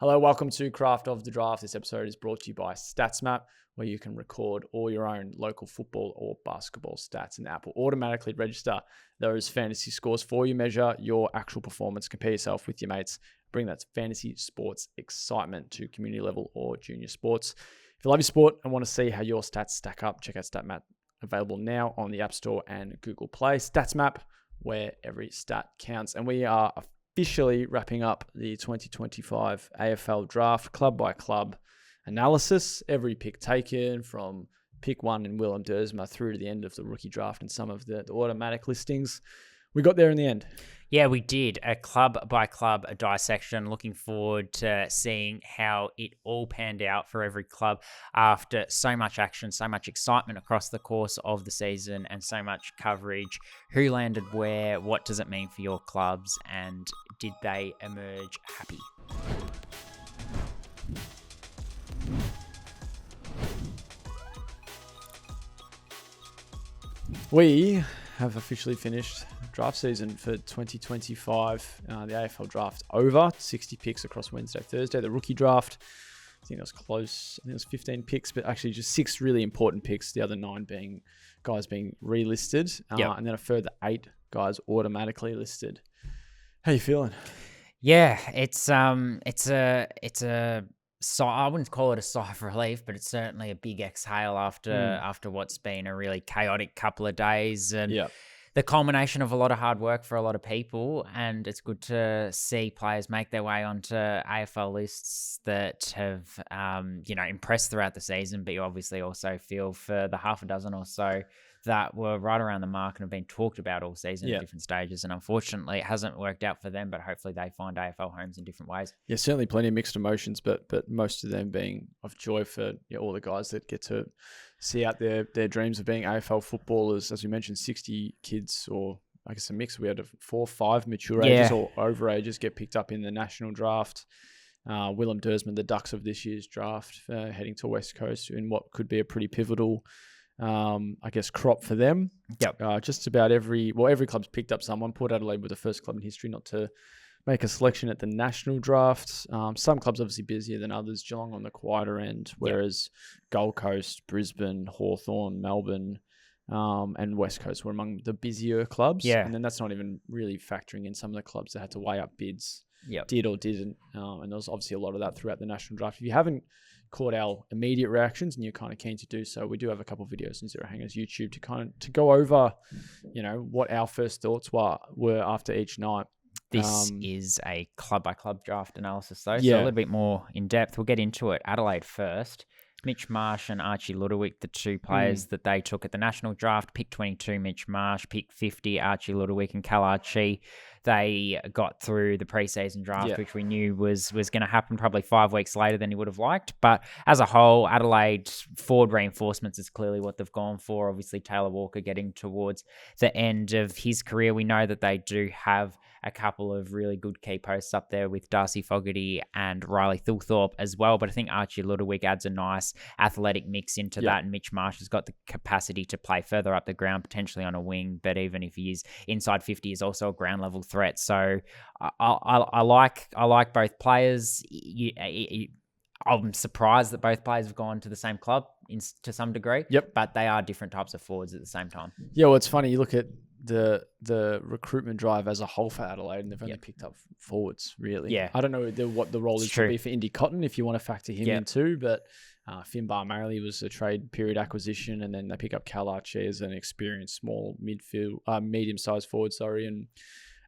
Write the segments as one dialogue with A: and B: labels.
A: Hello, welcome to Craft of the Draft. This episode is brought to you by StatsMap, where you can record all your own local football or basketball stats, and the app will automatically register those fantasy scores for you, measure your actual performance, compare yourself with your mates, bring that fantasy sports excitement to community level or junior sports. If you love your sport and want to see how your stats stack up, check out StatMap, available now on the App Store and Google Play. StatsMap, where every stat counts. And we are officially wrapping up the 2025 AFL Draft club by club analysis. Every pick taken from pick one in Willem Dersma through to the end of the rookie draft and some of the automatic listings. We got there in the end.
B: Yeah, we did. A club by club dissection. Looking forward to seeing how it all panned out for every club after so much action, so much excitement across the course of the season and so much coverage. Who landed where? What does it mean for your clubs? And did they emerge happy?
A: We have officially finished draft season for 2025. The AFL Draft over. 60 picks across Wednesday, Thursday. The rookie draft, I think it was close. I think it was 15 picks, but actually just 6 really important picks. The other 9 being guys being relisted, and then a further 8 guys automatically listed. How you feeling?
B: Yeah, it's a I wouldn't call it a sigh of relief, but it's certainly a big exhale after what's been a really chaotic couple of days, and the culmination of a lot of hard work for a lot of people. And it's good to see players make their way onto AFL lists that have impressed throughout the season, but you obviously also feel for the half a dozen or so that were right around the mark and have been talked about all season at different stages. And unfortunately, it hasn't worked out for them, but hopefully they find AFL homes in different ways.
A: Yeah, certainly plenty of mixed emotions, but most of them being of joy for all the guys that get to see out their dreams of being AFL footballers. As we mentioned, 60 kids, or I guess a mix. We had 4 or 5 mature ages or over ages get picked up in the national draft. Willem Dersma, the Ducks of this year's draft, heading to West Coast in what could be a pretty pivotal crop for them. Just about every club's picked up someone. Port Adelaide were the first club in history not to make a selection at the national draft. Some clubs obviously busier than others. Geelong on the quieter end, whereas Gold Coast, Brisbane, Hawthorn, Melbourne, and West Coast were among the busier clubs. And then that's not even really factoring in some of the clubs that had to weigh up bids. Did or didn't. And there was obviously a lot of that throughout the national draft. If you haven't caught our immediate reactions and you're kind of keen to do so, we do have a couple of videos on Zero Hangers YouTube to go over, what our first thoughts were after each night.
B: This is a club by club draft analysis though, so a little bit more in depth. We'll get into it. Adelaide first. Mitch Marsh and Archie Ludowick, the 2 players that they took at the national draft. Pick 22, Mitch Marsh. Pick 50, Archie Ludowick. And Cal Archie, they got through the preseason draft, which we knew was going to happen probably 5 weeks later than he would have liked. But as a whole, Adelaide forward reinforcements is clearly what they've gone for. Obviously, Taylor Walker getting towards the end of his career. We know that they do have a couple of really good key posts up there with Darcy Fogarty and Riley Thilthorpe as well. But I think Archie Ludowick adds a nice athletic mix into that. And Mitch Marsh has got the capacity to play further up the ground, potentially on a wing. But even if he is inside 50, he's also a ground level threat. So I like both players. I'm surprised that both players have gone to the same club to some degree. But they are different types of forwards at the same time.
A: Yeah, well, it's funny. You look at the recruitment drive as a whole for Adelaide, and they've only picked up forwards, really. I don't know what the role is to be for Indy Cotton if you want to factor him in too, but Finbar Marley was a trade period acquisition, and then they pick up Cal Archie as an experienced small medium-sized forward,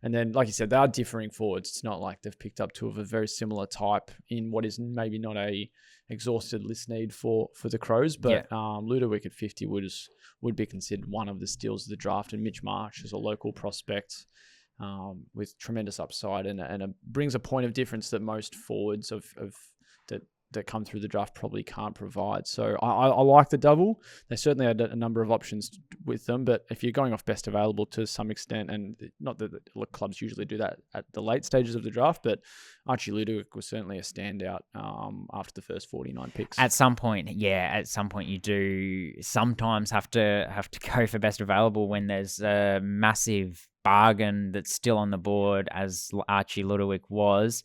A: and then, like you said, they are differing forwards. It's not like they've picked up 2 of a very similar type in what is maybe not a exhausted list need for the Crows, but Ludowick at 50 would be considered one of the steals of the draft, and Mitch Marsh is a local prospect with tremendous upside and brings a point of difference that most forwards that come through the draft probably can't provide. So I like the double. They certainly had a number of options with them, but if you're going off best available to some extent, and not that the clubs usually do that at the late stages of the draft, but Archie Ludowick was certainly a standout after the first 49 picks.
B: At some point you do sometimes have to go for best available when there's a massive bargain that's still on the board, as Archie Ludowick was.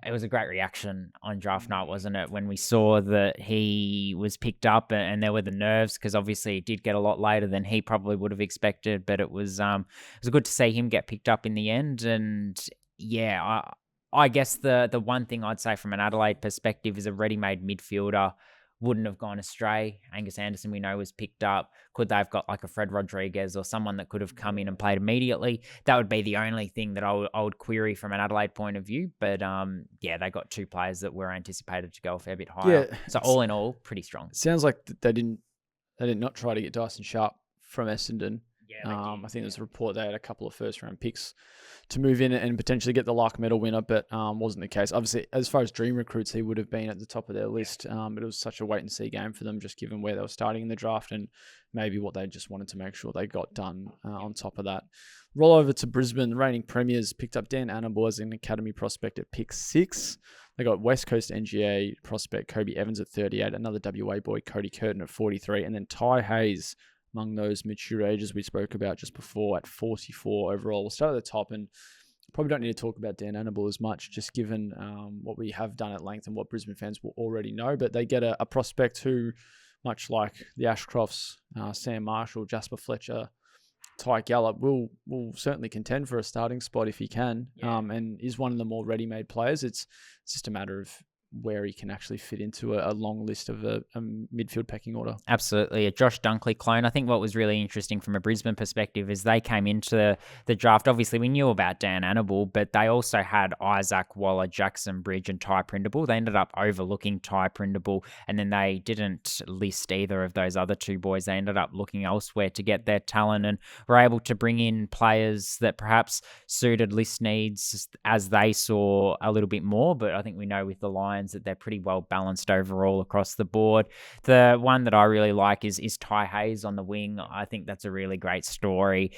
B: it was a great reaction on draft night, wasn't it? When we saw that he was picked up and there were the nerves, because obviously it did get a lot later than he probably would have expected, but it was good to see him get picked up in the end. And yeah, I guess the one thing I'd say from an Adelaide perspective is a ready-made midfielder wouldn't have gone astray. Angus Anderson, we know, was picked up. Could they have got like a Fred Rodriguez or someone that could have come in and played immediately? That would be the only thing that I would query from an Adelaide point of view. But yeah, they got two players that were anticipated to go a fair bit higher. Yeah, so all in all, pretty strong.
A: It sounds like they did not try to get Dyson Sharp from Essendon.
B: Yeah,
A: I think there's a report they had a couple of first-round picks to move in and potentially get the Lark medal winner, but wasn't the case. Obviously, as far as dream recruits, he would have been at the top of their list, but it was such a wait-and-see game for them, just given where they were starting in the draft and maybe what they just wanted to make sure they got done on top of that. Roll over to Brisbane. The reigning premiers picked up Dan Annable as an academy prospect at pick 6. They got West Coast NGA prospect Kobe Evans at 38, another WA boy, Cody Curtin at 43, and then Ty Hayes among those mature ages we spoke about just before at 44 overall. We'll start at the top, and probably don't need to talk about Dan Annable as much, just given what we have done at length and what Brisbane fans will already know. But they get a prospect who, much like the Ashcrofts, Sam Marshall, Jasper Fletcher, Ty Gallup, will certainly contend for a starting spot if he can, and is one of the more ready-made players. It's just a matter of where he can actually fit into a long list of a midfield pecking order.
B: Absolutely. A Josh Dunkley clone. I think what was really interesting from a Brisbane perspective is they came into the draft. Obviously, we knew about Dan Annable, but they also had Isaac Waller, Jackson Bridge, and Ty Prindable. They ended up overlooking Ty Prindable, and then they didn't list either of those other two boys. They ended up looking elsewhere to get their talent and were able to bring in players that perhaps suited list needs as they saw a little bit more. But I think we know with the Lions that they're pretty well balanced overall across the board. The one that I really like is Ty Hayes on the wing. I think that's a really great story.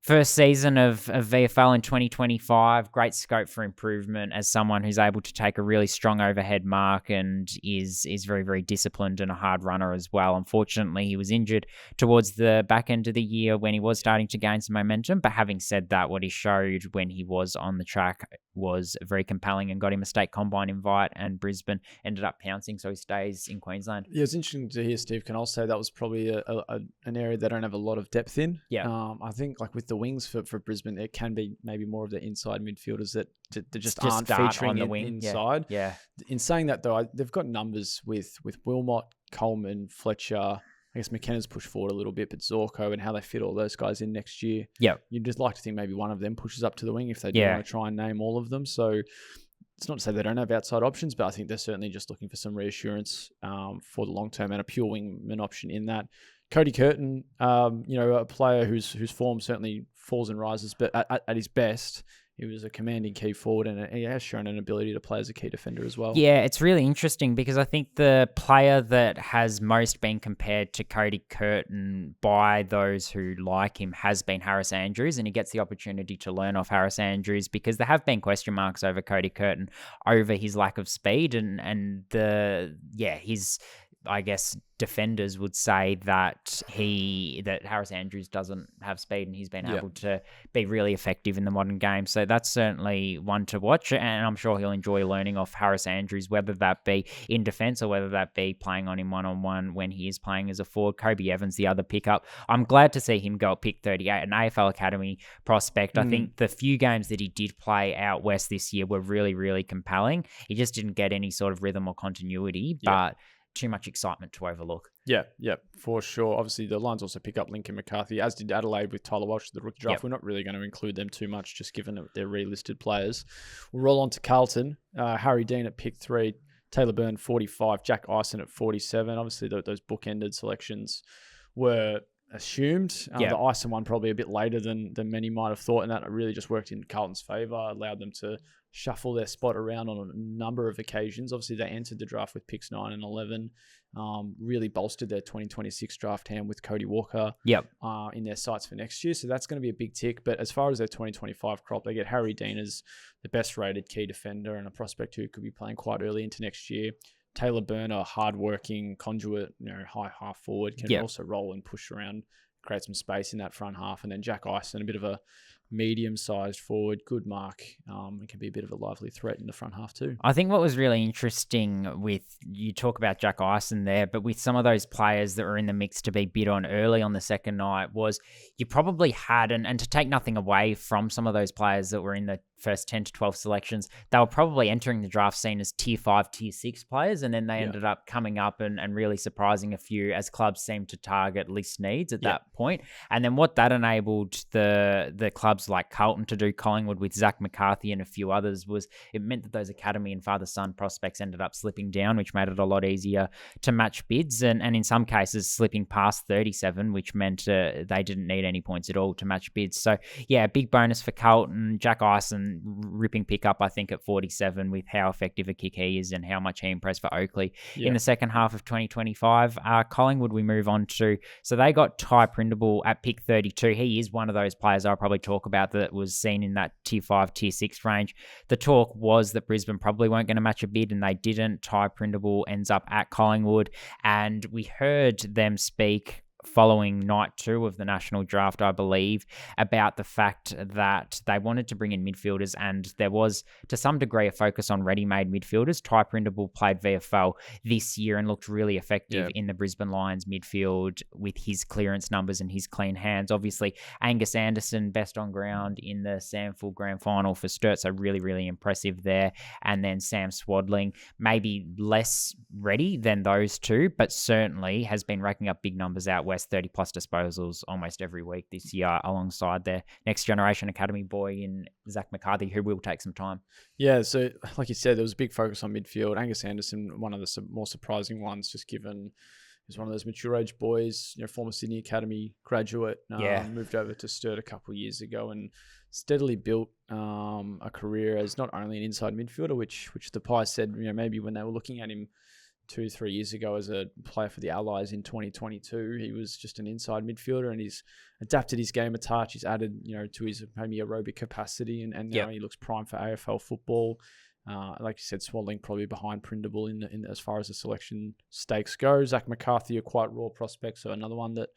B: First season of VFL in 2025, great scope for improvement as someone who's able to take a really strong overhead mark and is very, very disciplined and a hard runner as well. Unfortunately, he was injured towards the back end of the year when he was starting to gain some momentum. But having said that, what he showed when he was on the track was very compelling and got him a state combine invite, and Brisbane ended up pouncing, so he stays in Queensland.
A: Yeah, it's interesting to hear Steve Canol say that was probably an area they don't have a lot of depth in.
B: Yeah.
A: I think like with the wings for Brisbane, it can be maybe more of the inside midfielders that just aren't featuring
B: on the wing
A: inside.
B: Yeah.
A: In saying that though, they've got numbers with Wilmot, Coleman, Fletcher. I guess McKenna's pushed forward a little bit, but Zorko and how they fit all those guys in next year.
B: Yeah.
A: You'd just like to think maybe one of them pushes up to the wing if they do want to try and name all of them. So it's not to say they don't have outside options, but I think they're certainly just looking for some reassurance for the long term and a pure wingman option in that. Cody Curtin, a player whose form certainly falls and rises, but at his best, he was a commanding key forward, and he has shown an ability to play as a key defender as well.
B: Yeah, it's really interesting because I think the player that has most been compared to Cody Curtin by those who like him has been Harris Andrews, and he gets the opportunity to learn off Harris Andrews because there have been question marks over Cody Curtin over his lack of speed and his, I guess, defenders would say that Harris Andrews doesn't have speed, and he's been able to be really effective in the modern game. So that's certainly one to watch, and I'm sure he'll enjoy learning off Harris Andrews, whether that be in defense or whether that be playing on him one-on-one when he is playing as a forward. Kobe Evans, the other pickup. I'm glad to see him go at pick 38, an AFL Academy prospect. I think the few games that he did play out west this year were really, really compelling. He just didn't get any sort of rhythm or continuity, but too much excitement to overlook.
A: Yeah, for sure. Obviously, the Lions also pick up Lincoln McCarthy, as did Adelaide with Tyler Walsh, the rookie draft. We're not really going to include them too much, just given that they're relisted players. We'll roll on to Carlton. Harry Dean at pick 3, Taylor Byrne 45, Jack Ison at 47. Obviously, those bookended selections were assumed. The Ison one probably a bit later than many might have thought, and that really just worked in Carlton's favour, allowed them to shuffle their spot around on a number of occasions. Obviously, they entered the draft with picks 9 and 11, really bolstered their 2026 draft hand with Cody Walker in their sights for next year. So that's going to be a big tick. But as far as their 2025 crop, they get Harry Dean as the best rated key defender and a prospect who could be playing quite early into next year. Taylor Byrne, a hard-working conduit, high half forward, can also roll and push around, create some space in that front half. And then Jack Ison, a bit of a medium-sized forward, good mark. It can be a bit of a lively threat in the front half too.
B: I think what was really interesting with, you talk about Jack Ison there, but with some of those players that were in the mix to be bid on early on the second night, was you probably had, and to take nothing away from some of those players that were in the first 10 to 12 selections, they were probably entering the draft scene as tier 5, tier 6 players, and then they ended up coming up and really surprising a few as clubs seemed to target list needs at that point. And then what that enabled the clubs like Carlton to do, Collingwood with Zach McCarthy and a few others, was it meant that those academy and father-son prospects ended up slipping down, which made it a lot easier to match bids, and in some cases slipping past 37, which meant they didn't need any points at all to match bids. So yeah, big bonus for Carlton. Jack Ison ripping pickup, I think, at 47, with how effective a kick he is and how much he impressed for Oakley in the second half of 2025. Collingwood we move on to. So they got Ty Prindable at pick 32. He is one of those players I'll probably talk about that was seen in that tier 5, tier 6 range. The talk was that Brisbane probably weren't going to match a bid, and they didn't. Ty Prindable ends up at Collingwood, and we heard them speak following night 2 of the national draft, I believe, about the fact that they wanted to bring in midfielders, and there was to some degree a focus on ready-made midfielders. Ty Prindable played VFL this year and looked really effective in the Brisbane Lions midfield with his clearance numbers and his clean hands. Obviously, Angus Anderson, best on ground in the Samford Grand Final for Sturt, so really, really impressive there. And then Sam Swadling, maybe less ready than those two, but certainly has been racking up big numbers out west, 30 plus disposals almost every week this year, alongside their next generation academy boy in Zach McCarthy, who will take some time. Yeah,
A: so like you said, there was a big focus on midfield. Angus Anderson, one of the more surprising ones, just given he's one of those mature age boys, former Sydney Academy graduate, moved over to Sturt a couple of years ago and steadily built a career as not only an inside midfielder, which the Pies said, maybe when they were looking at him 2-3 years ago as a player for the Allies in 2022, he was just an inside midfielder, and he's adapted his game a touch. He's added, to his maybe aerobic capacity, and now he looks prime for AFL football. Like you said, Swadling probably behind Prindable in as far as the selection stakes go. Zach McCarthy, a quite raw prospect, so another one that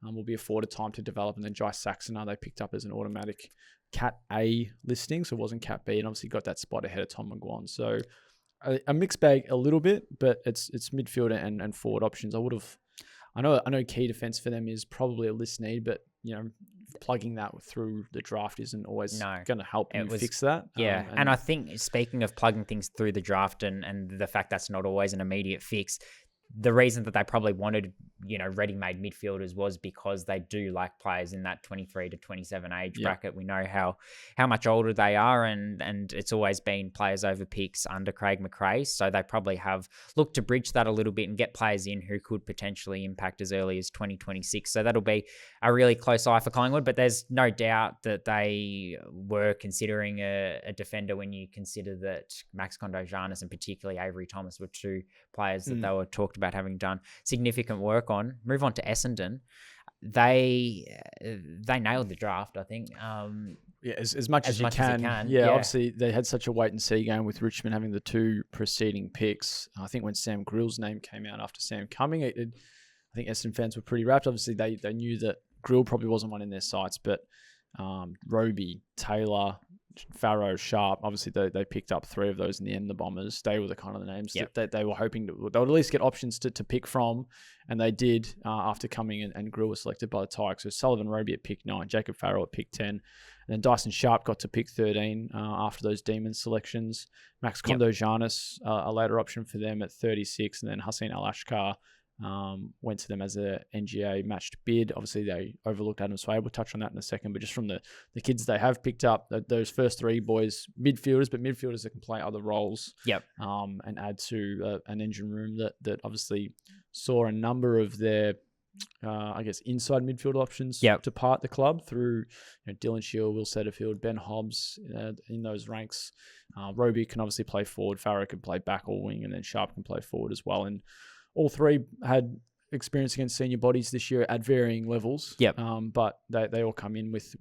A: will be afforded time to develop. And then Jai Saxoner, they picked up as an automatic Cat A listing, so it wasn't Cat B, and obviously got that spot ahead of Tom McGuan. So a mixed bag a little bit, but it's midfielder and forward options. I know key defense for them is probably a list need, but plugging that through the draft isn't always going to help you fix that.
B: Yeah, and I think, speaking of plugging things through the draft and the fact that's not always an immediate fix, the reason that they probably wanted, ready-made midfielders was because they do like players in that 23 to 27 age bracket. We know how much older they are, and it's always been players over picks under Craig McRae. So they probably have looked to bridge that a little bit and get players in who could potentially impact as early as 2026. So that'll be a really close eye for Collingwood, but there's no doubt that they were considering a defender when you consider that Max Kondo-Giannis and particularly Avery Thomas were two players that they were talked about having done significant work on. Move on to Essendon. They nailed the draft, I think.
A: As much as you can. Yeah, obviously they had such a wait and see game with Richmond having the two preceding picks. I think when Sam Grill's name came out after Sam coming, I think Essendon fans were pretty rapt. Obviously they knew that Grill probably wasn't one in their sights, but Roby, Taylor, Farrow, Sharp, obviously they picked up three of those in the end, the Bombers. They were the kind of the names that they were hoping they would at least get options to pick from, and they did after coming in, and Grill was selected by the Tigers. So Sullivan Roby at pick 9, Jacob Farrell at pick 10, and then Dyson Sharp got to pick 13 after those Demons selections. Max Kondo-Giannis, a later option for them at 36, and then Hussein Al-Ashkar went to them as a NGA matched bid. Obviously they overlooked Adam Sway. We'll touch on that in a second, but just from the kids they have picked up, those first three boys, midfielders, but midfielders that can play other roles and add to an engine room that obviously saw a number of their inside midfield options depart the club through Dylan Shield, Will Setterfield, Ben Hobbs in those ranks. Roby can obviously play forward, Farrow can play back or wing, and then Sharp can play forward as well. And all three had experience against senior bodies this year at varying levels. But they all come in with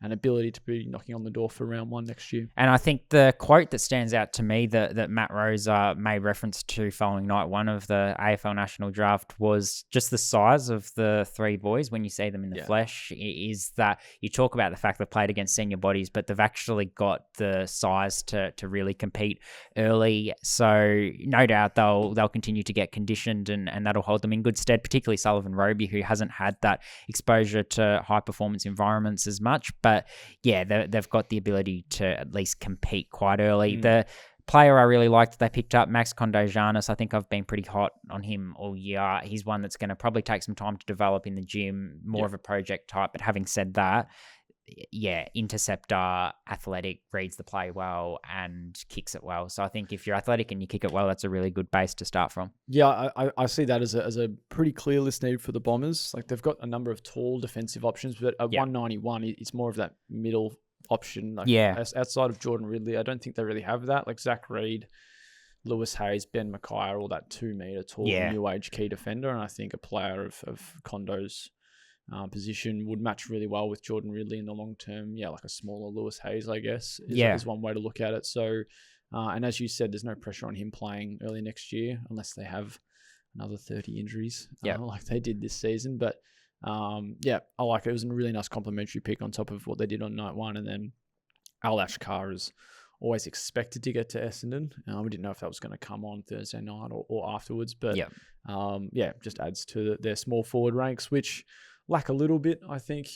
A: an ability to be knocking on the door for round 1 next year.
B: And I think the quote that stands out to me that Matt Rosa made reference to following night 1 of the AFL National Draft was just the size of the 3 boys when you see them in the flesh, is that you talk about the fact they've played against senior bodies, but they've actually got the size to really compete early. So no doubt they'll continue to get conditioned and that'll hold them in good stead, particularly Sullivan Roby, who hasn't had that exposure to high performance environments as much. But yeah, they've got the ability to at least compete quite early. The player I really liked that they picked up, Max Kondojanis, I think I've been pretty hot on him all year. He's one that's going to probably take some time to develop in the gym, more of a project type. But having said that, yeah, interceptor, athletic, reads the play well and kicks it well. So I think if you're athletic and you kick it well, that's a really good base to start from.
A: Yeah, I see that as a pretty clear list need for the Bombers. Like they've got a number of tall defensive options, but at 191, it's more of that middle option. Like outside of Jordan Ridley, I don't think they really have that. Like Zach Reid, Lewis Hayes, Ben Mackay are all that 2 metre tall new age key defender. And I think a player of Kondo's position would match really well with Jordan Ridley in the long term. Yeah, like a smaller Lewis Hayes, I guess, is one way to look at it. So, and as you said, there's no pressure on him playing early next year unless they have another 30 injuries like they did this season. But I like it. It was a really nice complimentary pick on top of what they did on night 1. And then Al Ashkar is always expected to get to Essendon. We didn't know if that was going to come on Thursday night or afterwards. But just adds to their small forward ranks, which lack a little bit. I think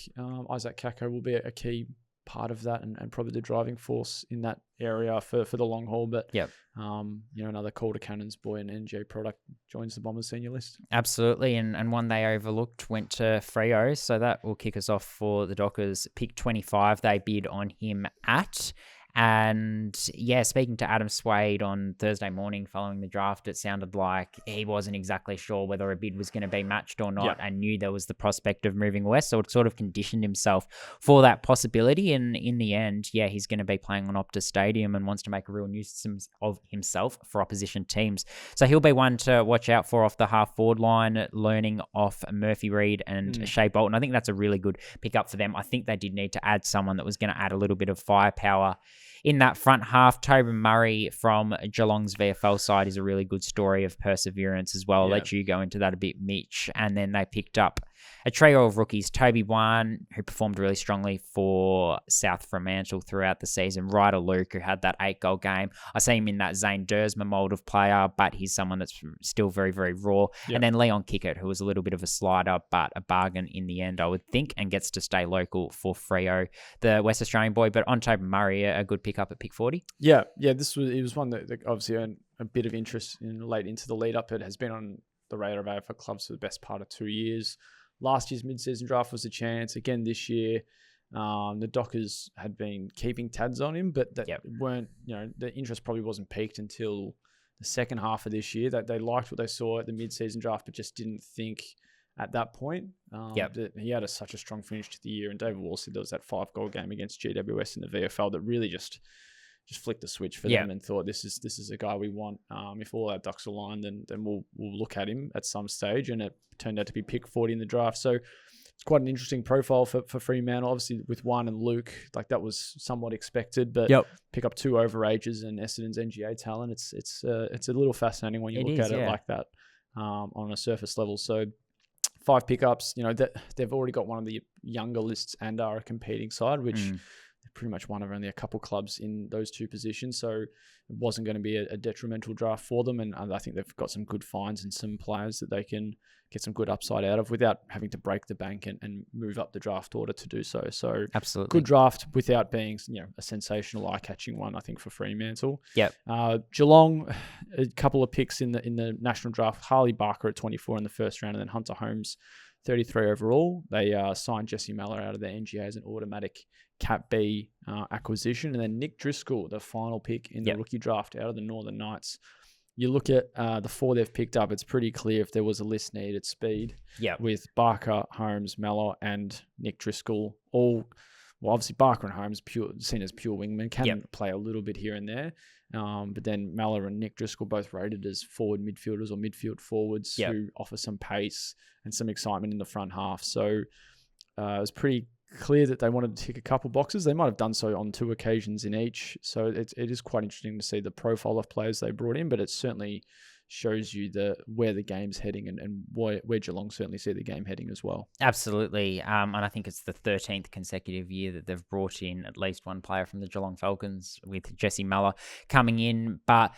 A: Isaac Kako will be a key part of that and probably the driving force in that area for the long haul. But another Calder Cannons boy and NJ product joins the Bombers senior list.
B: Absolutely, and one they overlooked went to Freo, so that will kick us off for the Dockers. Pick 25, they bid on him at. And yeah, speaking to Adam Swade on Thursday morning following the draft, it sounded like he wasn't exactly sure whether a bid was going to be matched or not and knew there was the prospect of moving west. So it sort of conditioned himself for that possibility. And in the end, he's going to be playing on Optus Stadium and wants to make a real nuisance of himself for opposition teams. So he'll be one to watch out for off the half forward line, learning off Murphy Reid and Shea Bolton. I think that's a really good pickup for them. I think they did need to add someone that was going to add a little bit of firepower in that front half. Tobin Murray from Geelong's VFL side is a really good story of perseverance as well. I'll let you go into that a bit, Mitch. And then they picked up a trio of rookies, Toby Wan, who performed really strongly for South Fremantle throughout the season, Ryder Luke, who had that 8-goal game. I see him in that Zane Dersma mould of player, but he's someone that's still very, very raw. And then Leon Kickett, who was a little bit of a slider, but a bargain in the end, I would think, and gets to stay local for Freo, the West Australian boy. But on Toby Murray, a good pickup at pick 40.
A: Yeah, it was one that obviously earned a bit of interest late into the lead up. It has been on the radar of AFL clubs for the best part of 2 years. Last year's mid-season draft was a chance. Again, this year, the Dockers had been keeping tabs on him, but weren't, the interest probably wasn't peaked until the second half of this year. That they liked what they saw at the mid-season draft, but just didn't think at that point that he had such a strong finish to the year. And David Wall said there was that 5-goal game against GWS in the VFL that really just flicked the switch for them and thought, this is a guy we want. If all our ducks are aligned, then we'll look at him at some stage. And it turned out to be pick 40 in the draft. So it's quite an interesting profile for Fremantle. Obviously with Juan and Luke, like that was somewhat expected, but pick up 2 overages and Essendon's NGA talent. It's a little fascinating when you look at it like that on a surface level. So 5 pickups, they've already got one of the younger lists and are a competing side, which pretty much one of only a couple clubs in those 2 positions. So it wasn't going to be a detrimental draft for them. And I think they've got some good finds and some players that they can get some good upside out of without having to break the bank and move up the draft order to do so. So
B: absolutely
A: good draft without being, a sensational eye-catching one, I think, for Fremantle. Geelong, a couple of picks in the national draft. Harley Barker at 24 in the first round, and then Hunter Holmes 33 overall. They signed Jesse Mallor out of the NGA as an automatic Cat B acquisition. And then Nick Driscoll, the final pick in the rookie draft out of the Northern Knights. You look at the 4 they've picked up, it's pretty clear if there was a list needed speed with Barker, Holmes, Mallor, and Nick Driscoll. Obviously Barker and Holmes seen as pure wingmen, can play a little bit here and there. But then Mallor and Nick Driscoll both rated as forward midfielders or midfield forwards who offer some pace and some excitement in the front half. So it was pretty clear that they wanted to tick a couple boxes. They might have done so on 2 occasions in each. So it is quite interesting to see the profile of players they brought in, but it certainly shows you where the game's heading and where Geelong certainly see the game heading as well.
B: Absolutely. And I think it's the 13th consecutive year that they've brought in at least one player from the Geelong Falcons, with Jesse Muller coming in. But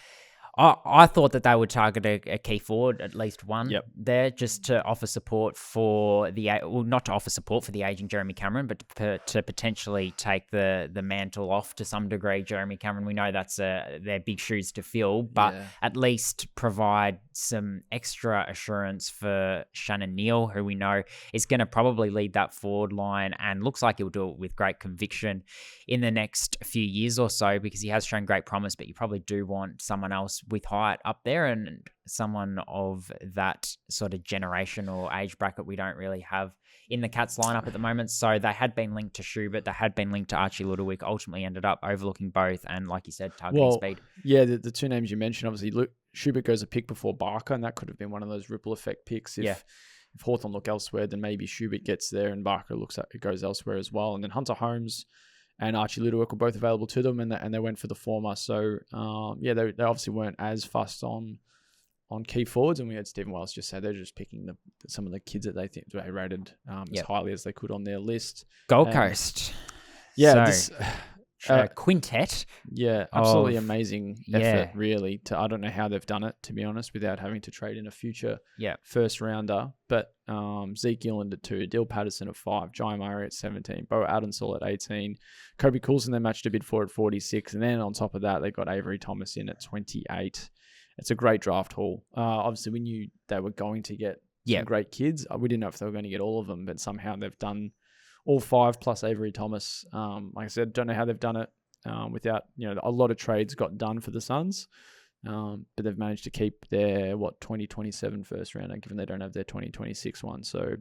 B: I thought that they would target a key forward, at least one there, just to offer support for not to offer support for the aging Jeremy Cameron, but to potentially take the mantle off to some degree. Jeremy Cameron, we know that's their big shoes to fill, but at least provide some extra assurance for Shannon Neal, who we know is going to probably lead that forward line and looks like he'll do it with great conviction in the next few years or so, because he has shown great promise, but you probably do want someone else with height up there, and someone of that sort of generation or age bracket we don't really have in the Cats lineup at the moment. So they had been linked to Schubert, they had been linked to Archie Ludovic, ultimately ended up overlooking both, and like you said, targeting speed. Yeah,
A: the 2 names you mentioned, obviously Schubert goes a pick before Barker, and that could have been one of those ripple effect picks. If Hawthorn look elsewhere, then maybe Schubert gets there and Barker goes elsewhere as well. And then Hunter Holmes and Archie Ludovic were both available to them, and they went for the former. So, they obviously weren't as fussed on key forwards. And we had Stephen Wells just say they're just picking some of the kids that they think they rated as highly as they could on their list.
B: Gold Coast. Quintet.
A: Yeah, absolutely amazing effort, really. I don't know how they've done it, to be honest, without having to trade in a future first rounder. But Zeke Gilland at 2, Dill Patterson at 5, Jai Murray at 17, Bo Adensall at 18, Kobe Coulson they matched a bid for at 46, and then on top of that they got Avery Thomas in at 28. It's a great draft haul. Obviously, we knew they were going to get some great kids. We didn't know if they were going to get all of them, but somehow they've done all 5 plus Avery Thomas. Like I said, don't know how they've done it without, a lot of trades got done for the Suns, but they've managed to keep their 2027 first rounder, given they don't have their 2026 one. So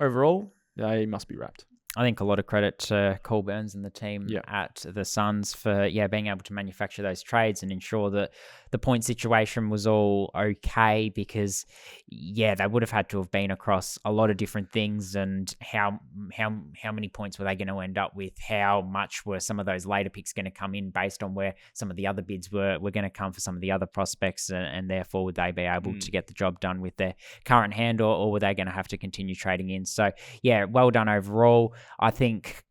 A: overall, they must be wrapped.
B: I think a lot of credit to Cole Burns and the team at the Suns for being able to manufacture those trades and ensure that the point situation was all okay, because they would have had to have been across a lot of different things, and how many points were they going to end up with? How much were some of those later picks going to come in based on where some of the other bids were going to come for some of the other prospects, and therefore would they be able to get the job done with their current hand, or were they going to have to continue trading in? So well done overall. I think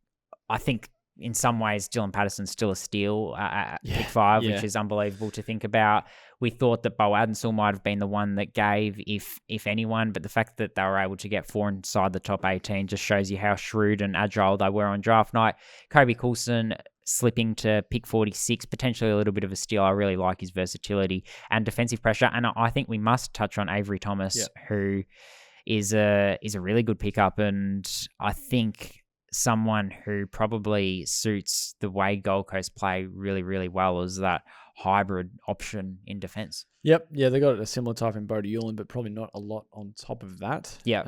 B: in some ways Dylan Patterson's still a steal at pick 5, which is unbelievable to think about. We thought that Bo Adensall might have been the one that gave, if anyone, but the fact that they were able to get 4 inside the top 18 just shows you how shrewd and agile they were on draft night. Kobe Coulson slipping to pick 46, potentially a little bit of a steal. I really like his versatility and defensive pressure, and I think we must touch on Avery Thomas, who is a really good pickup, and I think someone who probably suits the way Gold Coast play really, really well is that hybrid option in defence.
A: Yep. Yeah, they got a similar type in Bodie Ulan, but probably not a lot on top of that.
B: Yeah.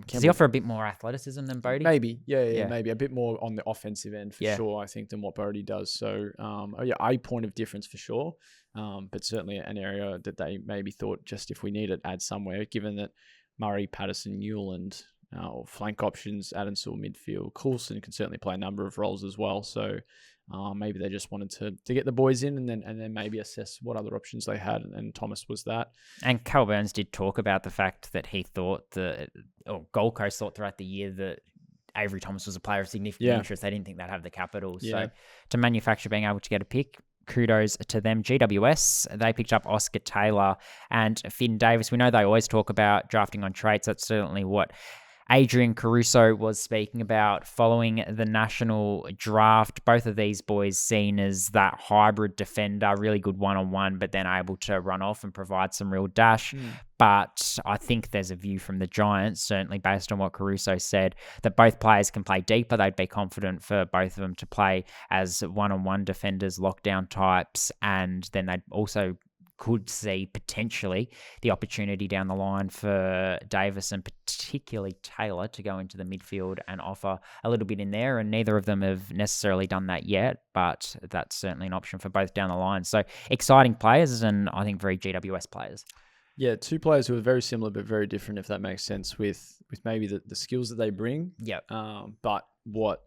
B: Does he offer a bit more athleticism than Bodie?
A: Maybe. Yeah, maybe. A bit more on the offensive end for sure, I think, than what Bodie does. So, a point of difference for sure. But certainly an area that they maybe thought just if we need it, add somewhere, given that Murray, Patterson, Newland, or flank options, Adensall midfield. Coulson can certainly play a number of roles as well. So maybe they just wanted to get the boys in and then maybe assess what other options they had. And Thomas was that. And
B: Cal Burns did talk about the fact that he thought Gold Coast thought throughout the year that Avery Thomas was a player of significant interest. They didn't think they'd have the capital. So to manufacture being able to get a pick, kudos to them. GWS, they picked up Oscar Taylor and Finn Davis. We know they always talk about drafting on traits. That's certainly what Adrian Caruso was speaking about following the national draft. Both of these boys seen as that hybrid defender, really good one-on-one, but then able to run off and provide some real dash. But I think there's a view from the Giants, certainly based on what Caruso said, that both players can play deeper. They'd be confident for both of them to play as one-on-one defenders, lockdown types, and then they'd also could see potentially the opportunity down the line for Davis and particularly Taylor to go into the midfield and offer a little bit in there. And neither of them have necessarily done that yet, but that's certainly an option for both down the line. So exciting players, and I think very GWS players.
A: Yeah, two players who are very similar but very different, if that makes sense, with maybe the skills that they bring.
B: Yep.
A: But what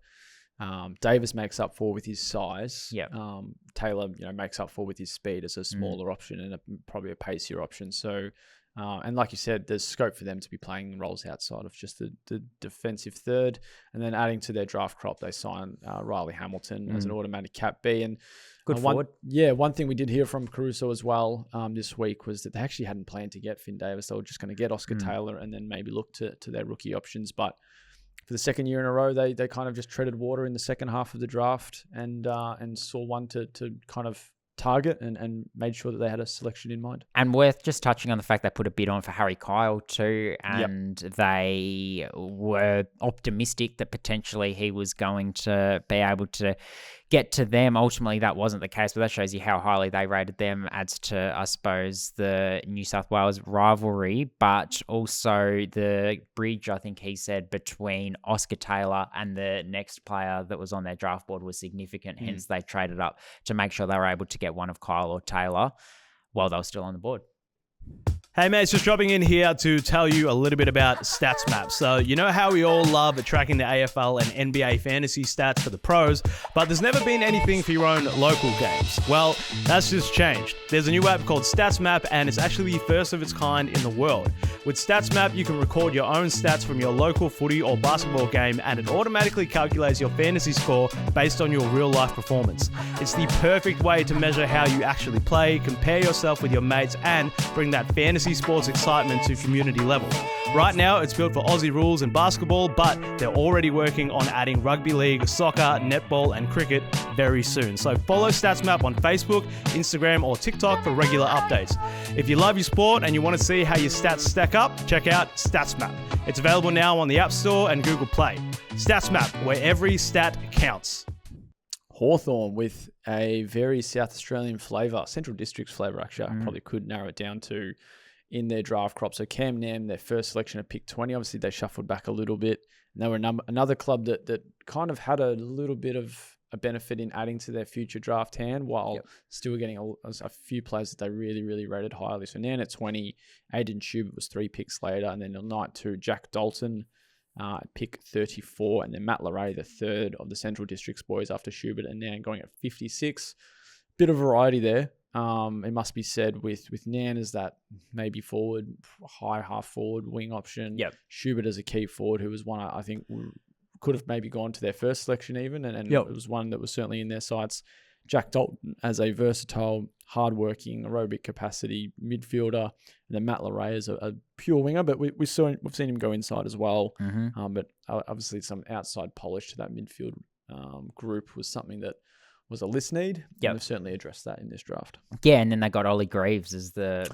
A: Davis makes up for with his size,
B: Yep.
A: Taylor, makes up for with his speed as a smaller option and probably a pacier option. So, and like you said, there's scope for them to be playing roles outside of just the defensive third. And then adding to their draft crop, they sign Riley Hamilton as an automatic cap B. And
B: good forward.
A: One thing we did hear from Caruso as well this week was that they actually hadn't planned to get Finn Davis. They were just going to get Oscar Taylor and then maybe look to their rookie options. But for the second year in a row, they kind of just treaded water in the second half of the draft and saw one to kind of target and made sure that they had a selection in mind.
B: And worth just touching on the fact they put a bid on for Harry Kyle too, and they were optimistic that potentially he was going to be able to get to them. Ultimately, that wasn't the case, but that shows you how highly they rated them. Adds to, I suppose, the New South Wales rivalry, but also the bridge, I think he said, between Oscar Taylor and the next player that was on their draft board was significant. Hence, they traded up to make sure they were able to get one of Kyle or Taylor while they were still on the board.
C: Hey mates, just dropping in here to tell you a little bit about StatsMap. So you know how we all love tracking the AFL and NBA fantasy stats for the pros, but there's never been anything for your own local games. Well, that's just changed. There's a new app called StatsMap, and it's actually the first of its kind in the world. With StatsMap, you can record your own stats from your local footy or basketball game, and it automatically calculates your fantasy score based on your real-life performance. It's the perfect way to measure how you actually play, compare yourself with your mates, and bring that fantasy sports excitement to community level. Right now, it's built for Aussie rules and basketball, but they're already working on adding rugby league, soccer, netball, and cricket very soon. So follow StatsMap on Facebook, Instagram, or TikTok for regular updates. If you love your sport and you want to see how your stats stack up, check out StatsMap. It's available now on the App Store and Google Play. StatsMap, where every stat counts.
A: Hawthorn with a very South Australian flavour, Central District's flavour actually, I probably could narrow it down to in their draft crop. So Cam Nam, their first selection at pick 20, obviously they shuffled back a little bit. And they were another club that kind of had a little bit of a benefit in adding to their future draft hand while still getting a few players that they really, really rated highly. So Nan at 20, Aiden Schubert was 3 picks later, and then on night 2, Jack Dalton at pick 34, and then Matt Larray, the third of the Central District's boys after Schubert, and Nan going at 56. Bit of variety there. It must be said with Nan as that maybe forward, high half forward wing option. Schubert as a key forward, who was one I think could have maybe gone to their first selection even, and it was one that was certainly in their sights. Jack Dalton as a versatile, hardworking, aerobic capacity midfielder, and then Matt Larray as a pure winger, but we've seen him go inside as well. But obviously some outside polish to that midfield group was something that was a list need. And they've certainly addressed that in this draft.
B: Yeah, and then they got Ollie Greaves as the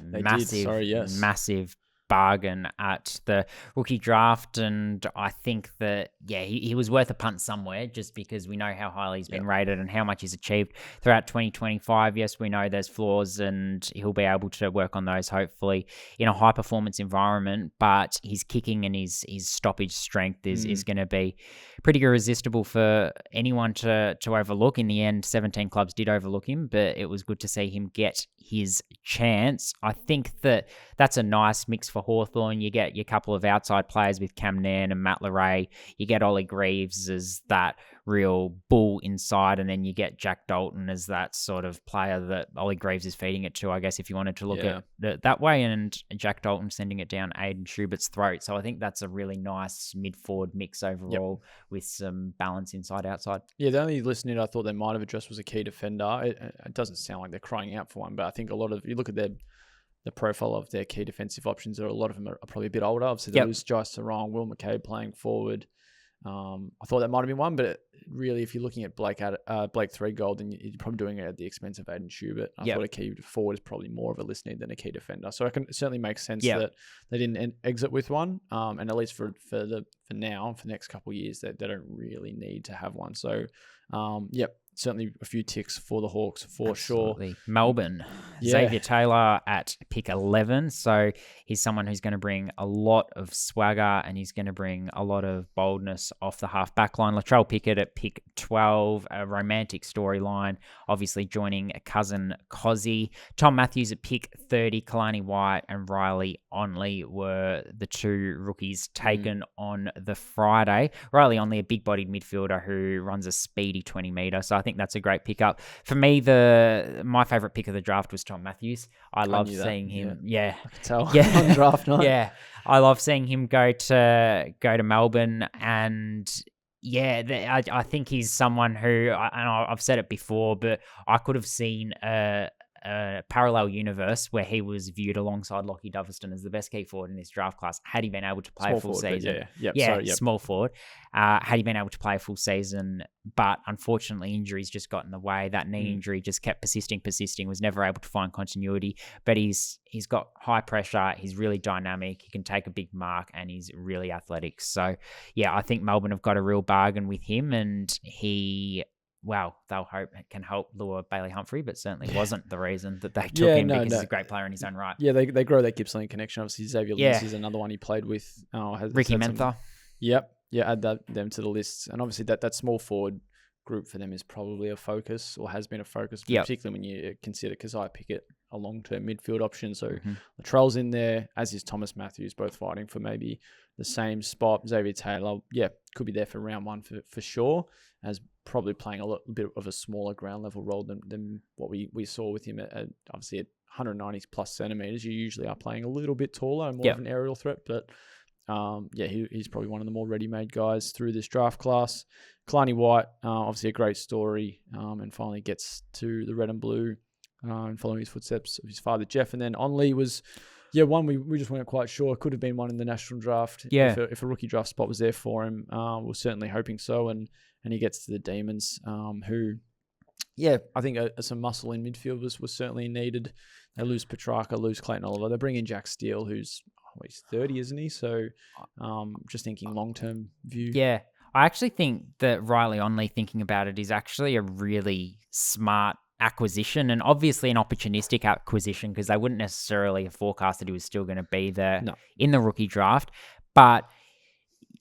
B: massive bargain at the rookie draft, and I think that he was worth a punt somewhere just because we know how highly he's been rated and how much he's achieved throughout 2025. Yes, we know there's flaws and he'll be able to work on those hopefully in a high performance environment, but his kicking and his stoppage strength is going to be pretty irresistible for anyone to overlook. In the end, 17 clubs did overlook him, but it was good to see him get his chance. I think that's a nice mix for Hawthorn. You get your couple of outside players with Cam Nan and Matt Larray. You get Ollie Greaves as that real bull inside, and then you get Jack Dalton as that sort of player that Ollie Greaves is feeding it to, I guess, if you wanted to look at it that way, and Jack Dalton sending it down Aiden Schubert's throat. So I think that's a really nice mid-forward mix overall with some balance inside-outside. Yeah,
A: the only listener I thought they might have addressed was a key defender. It doesn't sound like they're crying out for one, but I think you look at the profile of their key defensive options, a lot of them are probably a bit older. Obviously, they lose Jai Sarong, Will McCabe playing forward. I thought that might have been one, but really, if you're looking at Blake Threadgold, then you're probably doing it at the expense of Aiden Schubert. I thought a key forward is probably more of a list need than a key defender. So it certainly makes sense that they didn't exit with one, and at least for now, for the next couple of years, they don't really need to have one. So, certainly a few ticks for the Hawks for
B: Absolutely.
A: sure.
B: Melbourne, Xavier Taylor at pick 11. So he's someone who's going to bring a lot of swagger and he's going to bring a lot of boldness off the half back line. Latrell Pickett at pick 12, a romantic storyline, obviously joining a cousin Cozzy. Tom Matthews at pick 30, Kalani White and Riley Onley were the two rookies taken on the Friday. Riley Onley, a big-bodied midfielder who runs a speedy 20 metre, so I think that's a great pickup. For me, my favourite pick of the draft was Tom Matthews. I love seeing him. Yeah.
A: I could tell on draft night.
B: Yeah. I love seeing him go to Melbourne and I think he's someone who, and I've said it before, but I could have seen a parallel universe where he was viewed alongside Lockie Doverston as the best key forward in this draft class had he been able to play a full season. Small forward. Had he been able to play a full season, but unfortunately injuries just got in the way. That knee injury just kept persisting, was never able to find continuity. But he's got high pressure, he's really dynamic, he can take a big mark, and he's really athletic. So, I think Melbourne have got a real bargain with him, and they'll hope it can help lure Bailey Humphrey, but certainly wasn't the reason that they took him because he's a great player in his own right.
A: Yeah, they grow that Gippsland connection. Obviously, Xavier Lewis is another one he played with.
B: Ricky Mentha.
A: Add them to the list. And obviously that small forward group for them is probably a focus or has been a focus, particularly when you consider Keziah Pickett a long-term midfield option. So Latrell's in there, as is Thomas Matthews, both fighting for maybe the same spot. Xavier Taylor, could be there for round one for sure, as probably playing a little bit of a smaller ground level role than what we saw with him at obviously at 190 plus centimeters. You usually are playing a little bit taller and more of an aerial threat, but he's probably one of the more ready-made guys through this draft class. Kalani White, obviously a great story, and finally gets to the red and blue and following his footsteps of his father Jeff. And then Onley was one we just weren't quite sure. Could have been one in the national draft if a rookie draft spot was there for him. We're certainly hoping so, and he gets to the Demons, who I think some muscle in midfield was certainly needed. They lose Petrarca, lose Clayton Oliver. They bring in Jack Steele, who's he's 30, isn't he? So just thinking long-term view.
B: Yeah. I actually think that Riley Onley, thinking about it, is actually a really smart acquisition, and obviously an opportunistic acquisition because they wouldn't necessarily have forecast that he was still going to be there in the rookie draft. But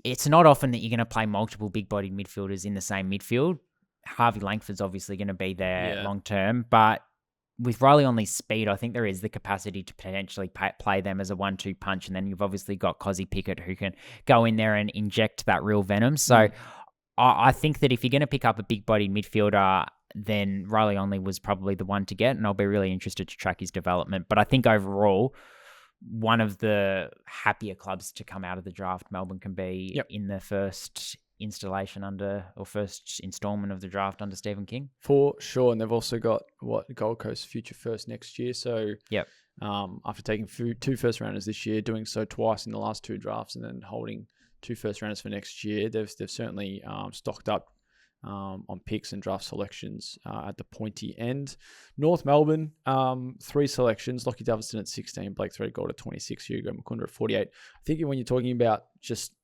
B: it's not often that you're going to play multiple big-bodied midfielders in the same midfield. Harvey Langford's obviously going to be there long-term, but with Riley Onley's speed, I think there is the capacity to potentially play them as a 1-2 punch. And then you've obviously got Cozzy Pickett who can go in there and inject that real venom. So I think that if you're going to pick up a big-bodied midfielder, then Riley Onley was probably the one to get. And I'll be really interested to track his development. But I think overall, one of the happier clubs to come out of the draft, Melbourne can be in the first installment of the draft under Stephen King.
A: For sure. And they've also got Gold Coast future first next year. So after taking 2 first rounders this year, doing so twice in the last 2 drafts, and then holding 2 first rounders for next year, they've certainly stocked up on picks and draft selections at the pointy end. North Melbourne, 3 selections: Lockie Doverston at 16, Blake Threadgold at 26, Hugo Mukunda at 48. I think when you're talking about just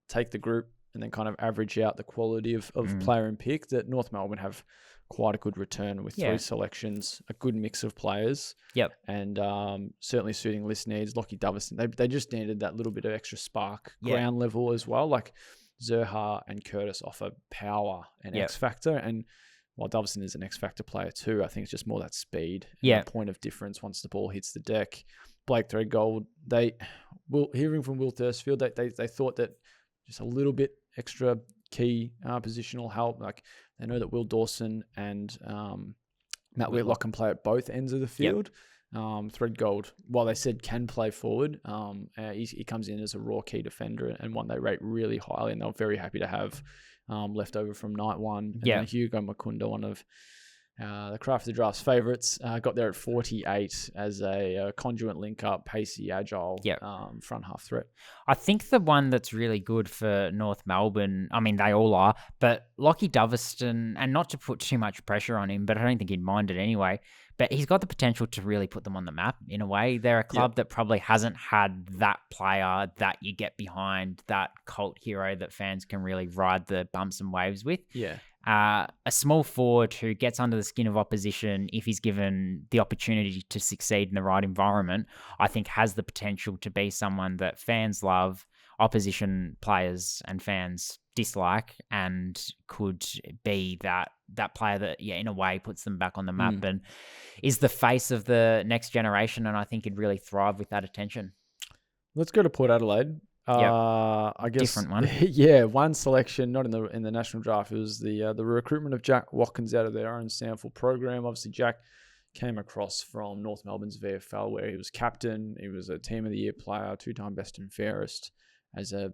A: take the group and then kind of average out the quality of player and pick, that North Melbourne have quite a good return with 3 selections, a good mix of players. And certainly suiting list needs. Lockie Doverston, they just needed that little bit of extra spark ground level as well. Like Zerha and Curtis offer power and X factor, and while Doverston is an X factor player too, I think it's just more that speed and the point of difference once the ball hits the deck. Blake Threadgold, hearing from Will Thursfield, they thought that just a little bit extra key positional help. Like they know that Will Dawson and Matt Whitlock can play at both ends of the field. Threadgold, while they said can play forward, he comes in as a raw key defender and one they rate really highly, and they're very happy to have left over from night one. And then Hugo Mukunda, one of the Craft of the Draft's favourites, got there at 48 as a conduit link-up, pacey, agile front half threat.
B: I think the one that's really good for North Melbourne, I mean, they all are, but Lockie Doverston, and not to put too much pressure on him, but I don't think he'd mind it anyway, but he's got the potential to really put them on the map in a way. They're a club that probably hasn't had that player that you get behind, that cult hero that fans can really ride the bumps and waves with. A small forward who gets under the skin of opposition if he's given the opportunity to succeed in the right environment, I think has the potential to be someone that fans love, opposition players and fans dislike, and could be that player that, in a way puts them back on the map and is the face of the next generation. And I think he'd really thrive with that attention.
A: Let's go to Port Adelaide. I guess
B: different one.
A: Yeah, one selection, not in the national draft. It was the recruitment of Jack Watkins out of their own sample program. Obviously, Jack came across from North Melbourne's VFL, where he was captain. He was a Team of the Year player, 2-time best and fairest as a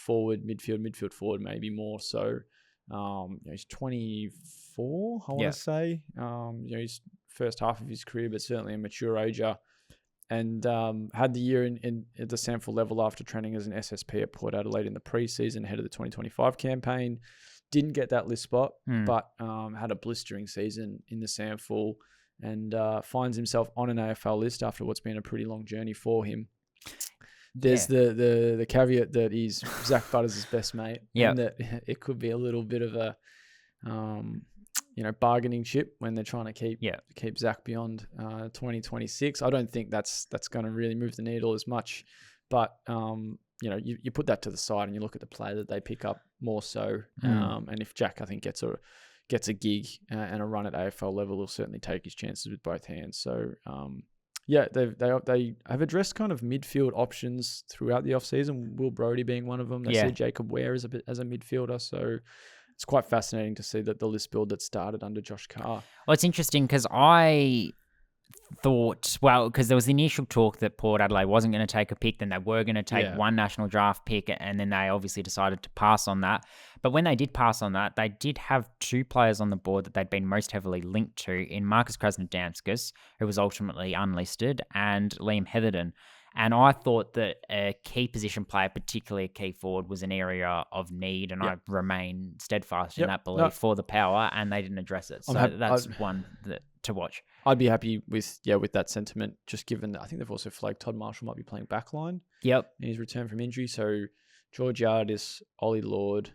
A: midfield forward, maybe more so. He's 24, I want to say. He's first half of his career, but certainly a mature ager. And had the year at the sample level after training as an SSP at Port Adelaide in the pre-season ahead of the 2025 campaign. Didn't get that list spot, but had a blistering season in the sample and finds himself on an AFL list after what's been a pretty long journey for him. There's the caveat that he's Zach Butters' best mate, and that it could be a little bit of a bargaining chip when they're trying to keep Zach beyond 2026. I don't think that's going to really move the needle as much, but you put that to the side and you look at the player that they pick up more so. And if Jack, I think, gets a gig and a run at AFL level, he'll certainly take his chances with both hands. So they have addressed kind of midfield options throughout the offseason, Will Brodie being one of them. They see Jacob Ware as a midfielder, so it's quite fascinating to see that the list build that started under Josh Carr.
B: Well, it's interesting because I thought, because there was the initial talk that Port Adelaide wasn't going to take a pick, then they were going to take one national draft pick, and then they obviously decided to pass on that. But when they did pass on that, they did have two players on the board that they'd been most heavily linked to in Marcus Krasnodamskis, who was ultimately unlisted, and Liam Heatherton. And I thought that a key position player, particularly a key forward, was an area of need, and I remain steadfast in that belief for the Power, and they didn't address it. So that's one to watch.
A: I'd be happy with that sentiment, just given that I think they've also flagged Todd Marshall might be playing backline. In his return from injury. So George Yardis, Ollie Lord,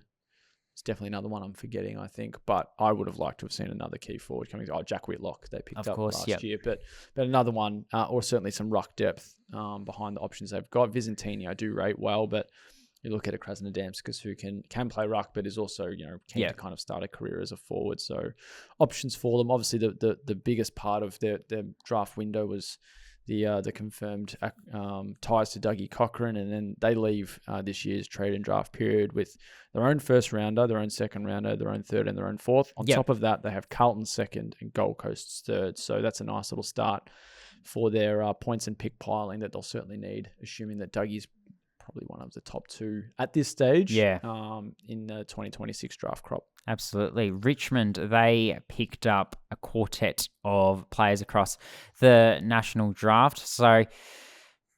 A: it's definitely another one I'm forgetting, I think. But I would have liked to have seen another key forward coming. Jack Whitlock, they picked up last year. But another one, or certainly some ruck depth behind the options they've got. Vizentini, I do rate well, but you look at a Krasnodamskis who can play ruck, but is also keen to kind of start a career as a forward. So options for them. Obviously, the biggest part of their draft window was the confirmed ties to Dougie Cochran, and then they leave this year's trade and draft period with their own first rounder, their own second rounder, their own third, and their own fourth. On top of that, they have Carlton's second and Gold Coast's third. So that's a nice little start for their points and pick piling that they'll certainly need, assuming that Dougie's probably one of the top two at this stage in the 2026 draft crop.
B: Absolutely. Richmond, they picked up a quartet of players across the national draft.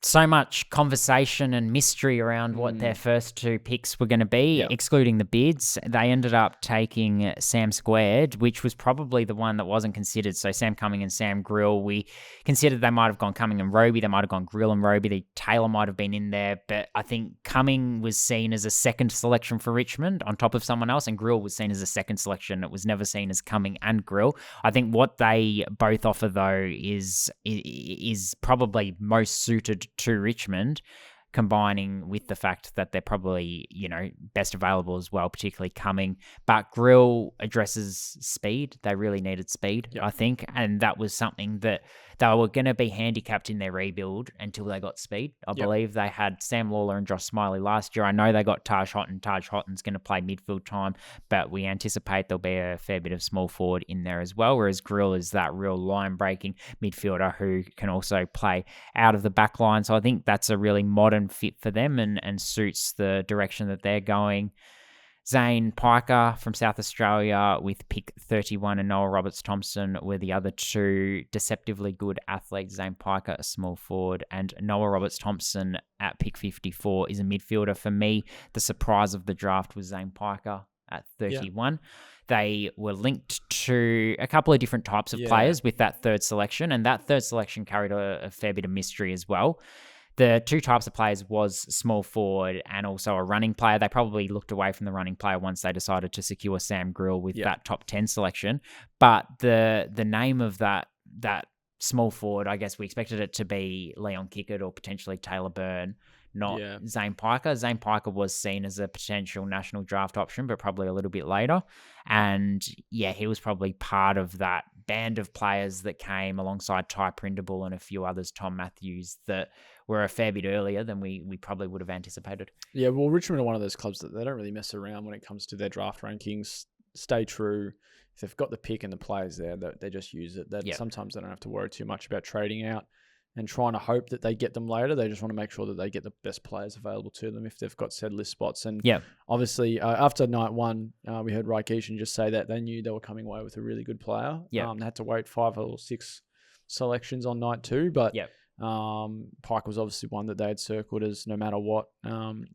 B: So much conversation and mystery around what their first two picks were going to be, excluding the bids. They ended up taking Sam Squared, which was probably the one that wasn't considered. So Sam Cumming and Sam Grill, we considered they might have gone Cumming and Roby. They might have gone Grill and Roby. The Taylor might have been in there, but I think Cumming was seen as a second selection for Richmond on top of someone else, and Grill was seen as a second selection. It was never seen as Cumming and Grill. I think what they both offer, though, is probably most suited to Richmond, combining with the fact that they're probably, best available as well, particularly Cumming. But Grill addresses speed. They really needed speed, I think. And that was something that they were going to be handicapped in their rebuild until they got speed. I believe they had Sam Lawler and Josh Smiley last year. I know they got Taj Houghton. Taj Houghton's going to play midfield time, but we anticipate there'll be a fair bit of small forward in there as well, whereas Grill is that real line-breaking midfielder who can also play out of the back line. So I think that's a really modern fit for them and suits the direction that they're going. Zane Piker from South Australia with pick 31 and Noah Roberts-Thompson were the other two deceptively good athletes. Zane Piker, a small forward, and Noah Roberts-Thompson at pick 54 is a midfielder. For me, the surprise of the draft was Zane Piker at 31. They were linked to a couple of different types of players with that third selection, and that third selection carried a fair bit of mystery as well. the two types of players was small forward and also a running player. They probably looked away from the running player once they decided to secure Sam Grill with that top 10 selection. But the name of that small forward, I guess we expected it to be Leon Kickett or potentially Taylor Byrne, not Zane Piker. Zane Piker was seen as a potential national draft option, but probably a little bit later. And he was probably part of that band of players that came alongside Ty Prindable and a few others, Tom Matthews, that were a fair bit earlier than we probably would have anticipated.
A: Yeah, well, Richmond are one of those clubs that they don't really mess around when it comes to their draft rankings. Stay true. If they've got the pick and the players there, they just use it. Sometimes they don't have to worry too much about trading out and trying to hope that they get them later. They just want to make sure that they get the best players available to them if they've got said list spots. And obviously, after night one, we heard Raikishan just say that they knew they were coming away with a really good player. They had to wait 5 or 6 selections on night 2, but Pike was obviously one that they had circled as no matter what,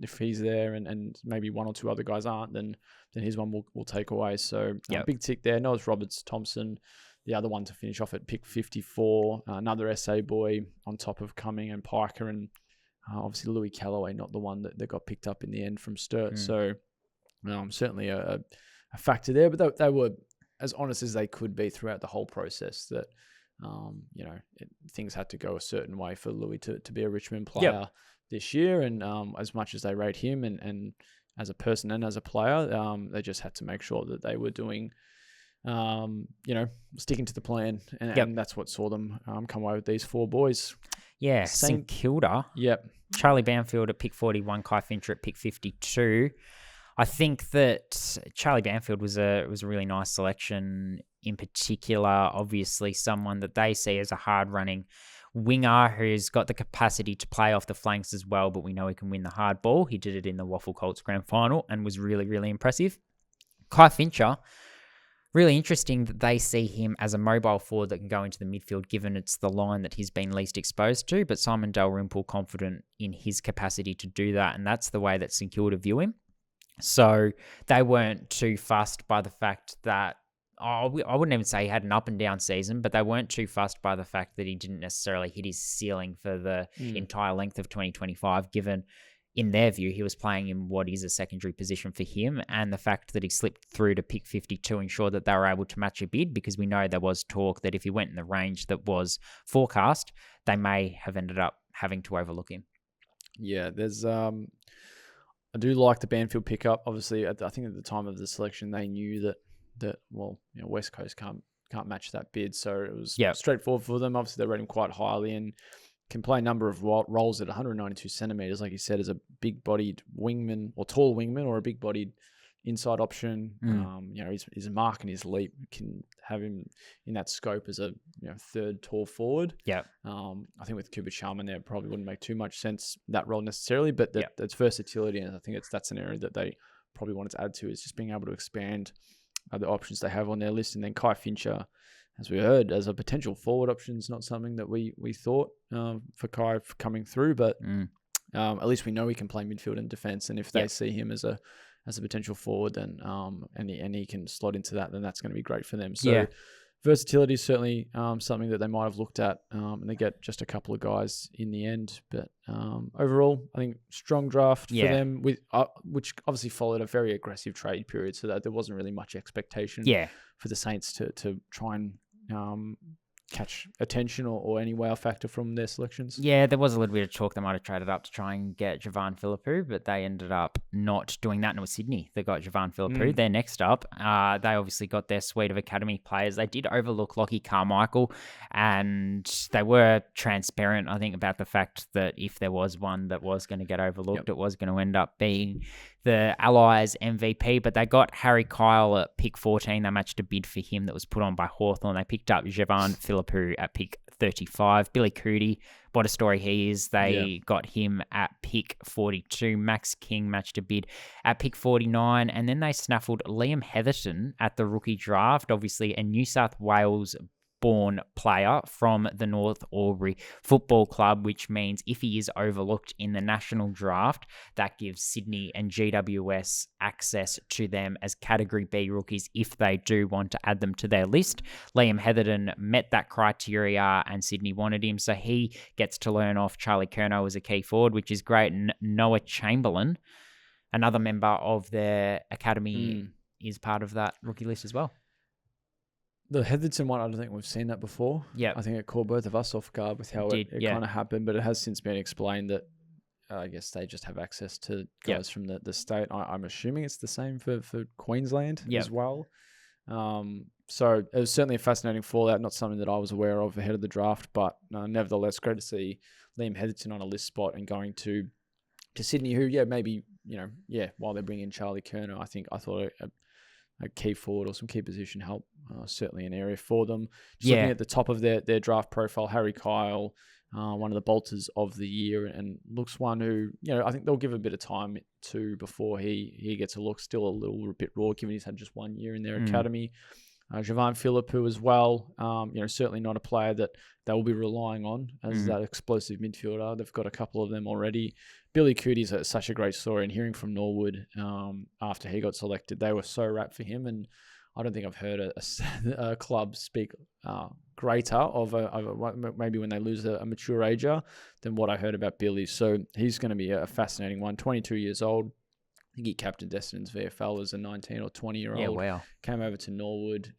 A: if he's there and maybe 1 or 2 other guys aren't, then his one will take away. So big tick there. Noah Roberts Thompson, the other one to finish off at pick 54, another SA boy on top of Cumming and Piker, and obviously Louis Callaway, not the one that got picked up in the end from Sturt. So certainly a factor there, but they were as honest as they could be throughout the whole process that, things had to go a certain way for Louis to be a Richmond player this year. And as much as they rate him and as a person and as a player, they just had to make sure that they were doing, sticking to the plan. And that's what saw them come away with these 4 boys.
B: Yeah, St Kilda. Charlie Banfield at pick 41, Kai Fincher at pick 52. I think that Charlie Banfield was a really nice selection. In particular, obviously someone that they see as a hard-running winger who's got the capacity to play off the flanks as well, but we know he can win the hard ball. He did it in the Waffle Colts Grand Final and was really, really impressive. Kai Fincher, really interesting that they see him as a mobile forward that can go into the midfield, given it's the line that he's been least exposed to, but Simon Dalrymple confident in his capacity to do that, and that's the way that St Kilda view him. So they weren't too fussed by the fact that, I wouldn't even say he had an up and down season, but they weren't too fussed by the fact that he didn't necessarily hit his ceiling for the entire length of 2025, given in their view, he was playing in what is a secondary position for him, and the fact that he slipped through to pick 52 ensured that they were able to match a bid, because we know there was talk that if he went in the range that was forecast, they may have ended up having to overlook him.
A: Yeah, there's I do like the Banfield pickup. Obviously, I think at the time of the selection, they knew that West Coast can't match that bid, so it was straightforward for them. Obviously, they rate him quite highly and can play a number of roles at 192 centimeters, like you said, as a big-bodied wingman or tall wingman, or a big-bodied inside option. His mark and his leap can have him in that scope as a third tall forward. I think with Cooper Sharman there, probably wouldn't make too much sense that role necessarily, but that's versatility, and I think that's an area that they probably wanted to add to, is just being able to expand the options they have on their list. And then Kai Fincher, as we heard, as a potential forward option, is not something that we thought for Kai coming through, but at least we know he can play midfield and defence, and if they see him as a potential forward, then and he can slot into that, then that's going to be great for them. So versatility is certainly something that they might have looked at, and they get just a couple of guys in the end. But overall, I think strong draft for them, with which obviously followed a very aggressive trade period, so that there wasn't really much expectation for the Saints to try and catch attention or any wow factor from their selections. Yeah,
B: there was a little bit of talk they might have traded up to try and get Javan Philippou, but they ended up not doing that. And it was Sydney that got Javan Philippou. They're next up. They obviously got their suite of academy players. They did overlook Lockie Carmichael, and they were transparent, I think, about the fact that if there was one that was going to get overlooked, it was going to end up being the Allies MVP, but they got Harry Kyle at pick 14. They matched a bid for him that was put on by Hawthorn. They picked up Javan Philippou at pick 35. Billy Cootie, what a story he is. They got him at pick 42. Max King matched a bid at pick 49. And then they snaffled Liam Heatherton at the rookie draft, obviously a New South Wales born player from the North Albury Football Club, which means if he is overlooked in the national draft, that gives Sydney and GWS access to them as Category B rookies if they do want to add them to their list. Liam Heatherton met that criteria and Sydney wanted him, so he gets to learn off Charlie Curnow as a key forward, which is great. And Noah Chamberlain, another member of their academy, is part of that rookie list as well.
A: The Heatherton one, I don't think we've seen that before.
B: Yeah,
A: I think it caught both of us off guard with how it kind of happened, but it has since been explained that I guess they just have access to guys from the state. I'm assuming it's the same for Queensland as well. So it was certainly a fascinating fallout, not something that I was aware of ahead of the draft, but nevertheless, great to see Liam Heatherton on a list spot and going to Sydney, who, maybe, while they're bringing in Charlie Curnow, I thought a key forward or some key position help, certainly an area for them. Just looking at the top of their draft profile, Harry Kyle, one of the bolters of the year, and looks one who, I think they'll give a bit of time to before he gets a look. Still a little bit raw, given he's had just 1 year in their academy. Javan Philippou as well, certainly not a player that they will be relying on as that explosive midfielder. They've got a couple of them already. Billy Cootie's such a great story, and hearing from Norwood after he got selected, they were so rapt for him, and I don't think I've heard a club speak greater of maybe when they lose a mature ager than what I heard about Billy. So he's going to be a fascinating one. 22 years old. I think he captained Essendon's VFL as a 19 or 20-year-old.
B: Yeah, wow.
A: Came over to Norwood,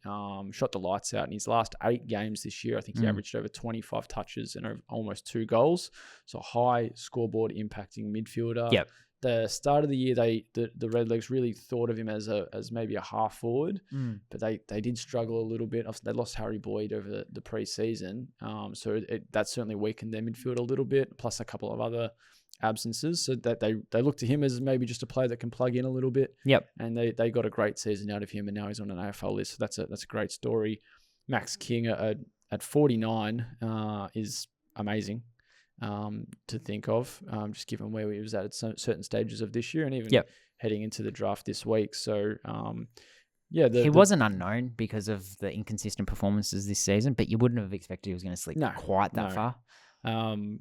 A: shot the lights out in his last 8 games this year. I think he averaged over 25 touches and almost 2 goals. So a high scoreboard impacting midfielder.
B: Yep.
A: The start of the year, the Redlegs really thought of him as maybe a half forward, but they did struggle a little bit. They lost Harry Boyd over the pre-season, so that certainly weakened their midfield a little bit, plus a couple of other absences, so that they look to him as maybe just a player that can plug in a little bit.
B: Yep.
A: And they got a great season out of him, and now he's on an AFL list. So that's a great story. Max King at 49 is amazing to think of, just given where he was at certain stages of this year, and even heading into the draft this week. So he wasn't
B: unknown because of the inconsistent performances this season, but you wouldn't have expected he was going to slip quite that far.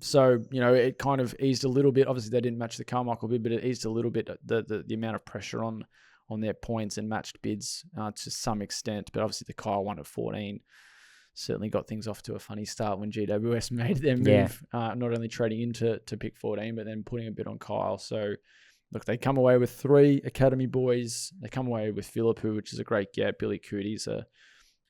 A: So, it kind of eased a little bit. Obviously, they didn't match the Carmichael bid, but it eased a little bit the amount of pressure on their points and matched bids to some extent. But obviously, the Kyle one at 14 certainly got things off to a funny start when GWS made their move, not only trading into to pick 14, but then putting a bit on Kyle. So, look, they come away with 3 academy boys. They come away with Philippou, which is a great get. Billy Cootie's a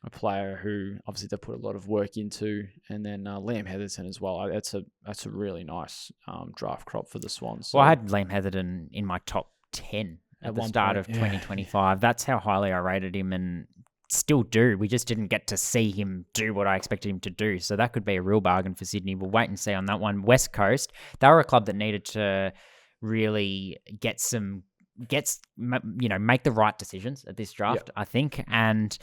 A: player who obviously they put a lot of work into, and then Liam Heatherton as well. That's a really nice draft crop for the Swans. So,
B: well, I had Liam Heatherton in my top 10 at the start of 2025. That's how highly I rated him, and still do. We just didn't get to see him do what I expected him to do. So that could be a real bargain for Sydney. We'll wait and see on that one. West Coast, they were a club that needed to really make the right decisions at this draft, I think. And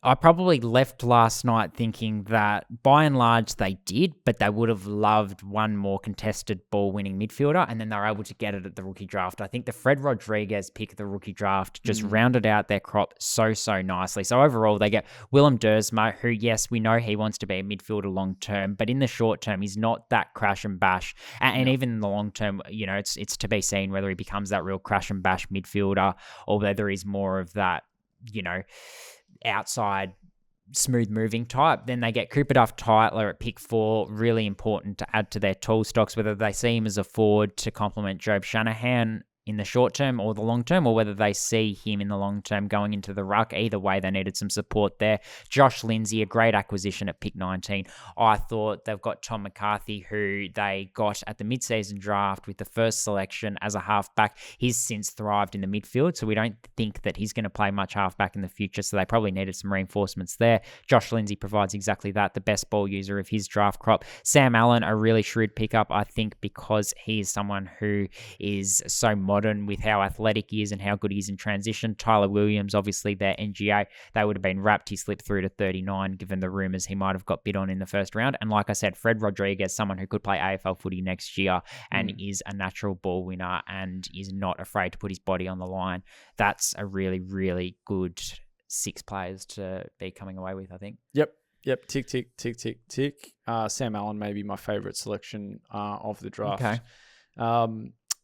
B: I probably left last night thinking that by and large they did, but they would have loved one more contested ball-winning midfielder, and then they were able to get it at the rookie draft. I think the Fred Rodriguez pick of the rookie draft just rounded out their crop so nicely. So overall, they get Willem Dersma, who, yes, we know he wants to be a midfielder long-term, but in the short term, he's not that crash and bash. And even in the long term, it's to be seen whether he becomes that real crash and bash midfielder or whether he's more of that, outside smooth moving type. Then they get Cooper Duff Tytler at pick 4, really important to add to their tool stocks, whether they see him as a forward to complement Job Shanahan in the short term or the long term, or whether they see him in the long term going into the ruck. Either way, they needed some support there. Josh Lindsay, a great acquisition at pick 19. I thought they've got Tom McCarthy, who they got at the mid-season draft with the first selection as a halfback. He's since thrived in the midfield, so we don't think that he's going to play much halfback in the future, so they probably needed some reinforcements there. Josh Lindsay provides exactly that, the best ball user of his draft crop. Sam Allen, a really shrewd pickup, I think, because he is someone who is so modern with how athletic he is and how good he is in transition. Tyler Williams, obviously their NGA, they would have been wrapped. He slipped through to 39, given the rumours he might have got bid on in the first round. And like I said, Fred Rodriguez, someone who could play AFL footy next year and is a natural ball winner and is not afraid to put his body on the line. That's a really, really good 6 players to be coming away with, I think.
A: Yep. Yep. Tick, tick, tick, tick, tick. Sam Allen may be my favourite selection of the draft.
B: Okay.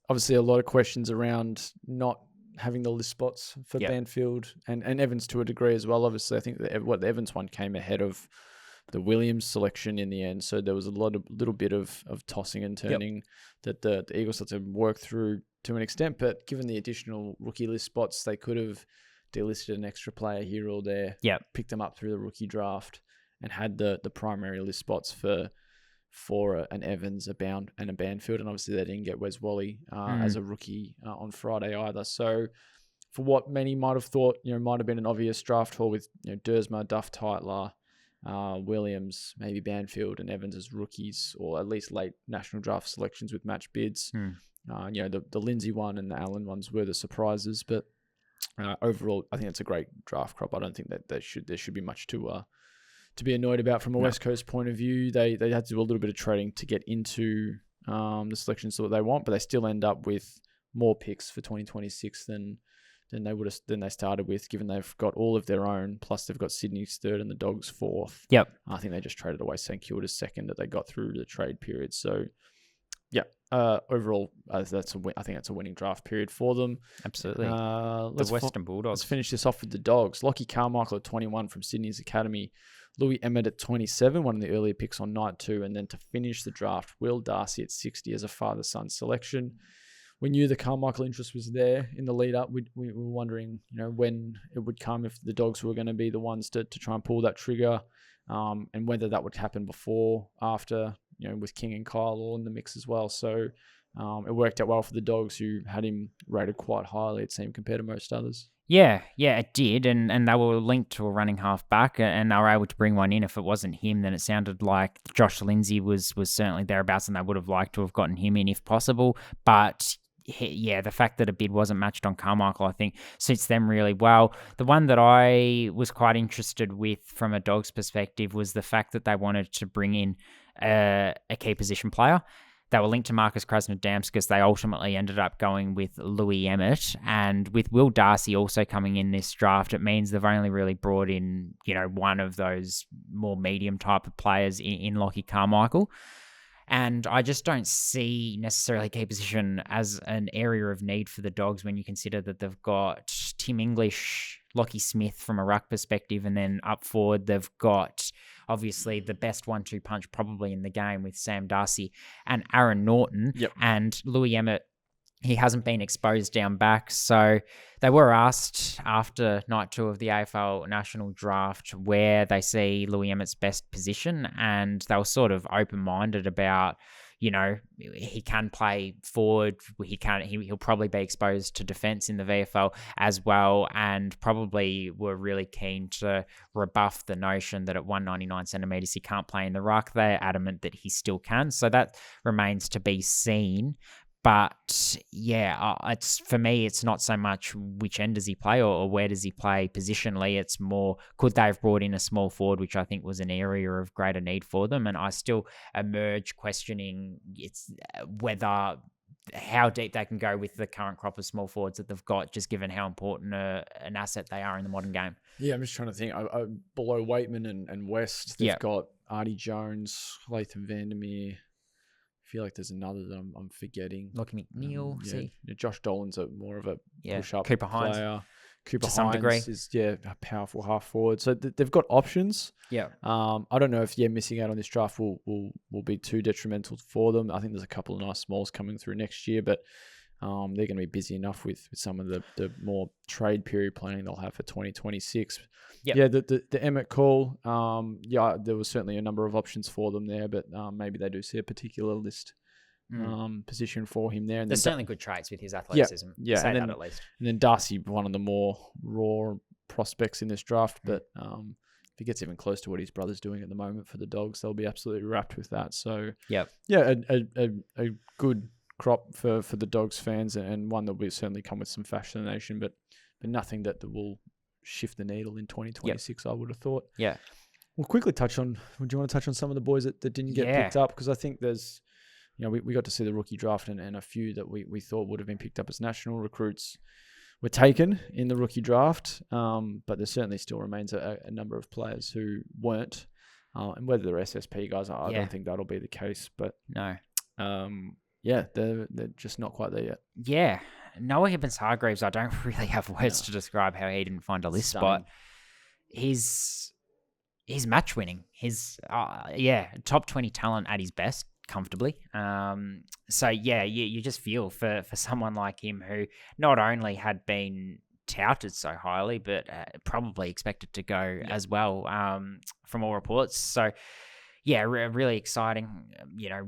A: Obviously, a lot of questions around not having the list spots for Banfield and Evans to a degree as well. Obviously, I think the Evans one came ahead of the Williams selection in the end. So there was a little bit of tossing and turning that the Eagles had to work through to an extent. But given the additional rookie list spots, they could have delisted an extra player here or there, picked them up through the rookie draft, and had the primary list spots for an Evans, a Banfield, and obviously they didn't get Wes Wally as a rookie on Friday either. So for what many might have thought, might have been an obvious draft haul with Dersma, Duff, Tytler, Williams, maybe Banfield and Evans as rookies, or at least late national draft selections with match bids. The Lindsay one and the Allen ones were the surprises, but overall, I think it's a great draft crop. I don't think that there should be much to be annoyed about from a West Coast point of view. They had to do a little bit of trading to get into the selections that they want, but they still end up with more picks for 2026 than they started with, given they've got all of their own, plus they've got Sydney's third and the Dogs fourth.
B: Yep.
A: I think they just traded away St Kilda's second that they got through the trade period. So overall, I think that's a winning draft period for them.
B: Absolutely. The Western Bulldogs.
A: Let's finish this off with the Dogs. Lockie Carmichael at 21 from Sydney's Academy. Louis Emmett at 27, one of the earlier picks on night 2. And then to finish the draft, Will Darcy at 60 as a father-son selection. We knew the Carmichael interest was there in the lead up. We were wondering, when it would come, if the Dogs were going to be the ones to try and pull that trigger, and whether that would happen before, after, with King and Kyle all in the mix as well. So it worked out well for the Dogs, who had him rated quite highly, it seemed, compared to most others.
B: Yeah, it did, and they were linked to a running half back, and they were able to bring one in. If it wasn't him, then it sounded like Josh Lindsay was certainly thereabouts, and they would have liked to have gotten him in if possible. But the fact that a bid wasn't matched on Carmichael, I think, suits them really well. The one that I was quite interested with from a Dogs perspective was the fact that they wanted to bring in a key position player. They were linked to Marcus Krasnodemskas. They ultimately ended up going with Louis Emmett. And with Will Darcy also coming in this draft, it means they've only really brought in, one of those more medium type of players in Lockie Carmichael. And I just don't see necessarily key position as an area of need for the Dogs when you consider that they've got Tim English, Lockie Smith from a ruck perspective, and then up forward they've got obviously the best 1-2 punch probably in the game with Sam Darcy and Aaron Norton. And Louis Emmett, he hasn't been exposed down back. So they were asked after night 2 of the AFL National Draft where they see Louis Emmett's best position, and they were sort of open-minded about, he can play forward. He'll probably be exposed to defence in the VFL as well, and probably were really keen to rebuff the notion that at 199 centimetres he can't play in the ruck. They're adamant that he still can, so that remains to be seen. But it's for me, it's not so much which end does he play or where does he play positionally. It's more, could they have brought in a small forward, which I think was an area of greater need for them. And I still emerge questioning how deep they can go with the current crop of small forwards that they've got, just given how important an asset they are in the modern game. Yeah,
A: I'm just trying to think. Below Waitman and West, they've got Artie Jones, Latham Vandermeer. I feel like there's another that I'm forgetting.
B: Lockie McNeil,
A: Josh Dolan's more of a push-up
B: Cooper
A: player.
B: Hines.
A: Cooper
B: to some
A: Hines
B: degree
A: is a powerful half forward. So they've got options.
B: Yeah.
A: I don't know if missing out on this draft will be too detrimental for them. I think there's a couple of nice smalls coming through next year, but they're going to be busy enough with some of the more trade period planning they'll have for 2026. The Emmett call. There was certainly a number of options for them there, but maybe they do see a particular list position for him there. And
B: there's certainly good traits with his athleticism. Say that at least.
A: And then Darcy, one of the more raw prospects in this draft, but if he gets even close to what his brother's doing at the moment for the Dogs, they'll be absolutely wrapped with that. So a good crop for the Dogs fans, and one that will certainly come with some fascination, but nothing that will shift the needle in 2026, I would have thought.
B: Yeah.
A: We'll quickly touch on, do you want to touch on some of the boys that didn't get picked up? Because I think there's, we got to see the rookie draft and a few that we thought would have been picked up as national recruits were taken in the rookie draft. But there certainly still remains a number of players who weren't. And whether they're SSP guys, I don't think that'll be the case. But
B: no.
A: They're just not quite there yet.
B: Yeah. Noah Hibbins-Hargreaves, I don't really have words to describe how he didn't find a list spot. He's match winning. He's top 20 talent at his best, comfortably. So yeah, you just feel for someone like him who not only had been touted so highly, but probably expected to go as well, from all reports. So yeah, really exciting.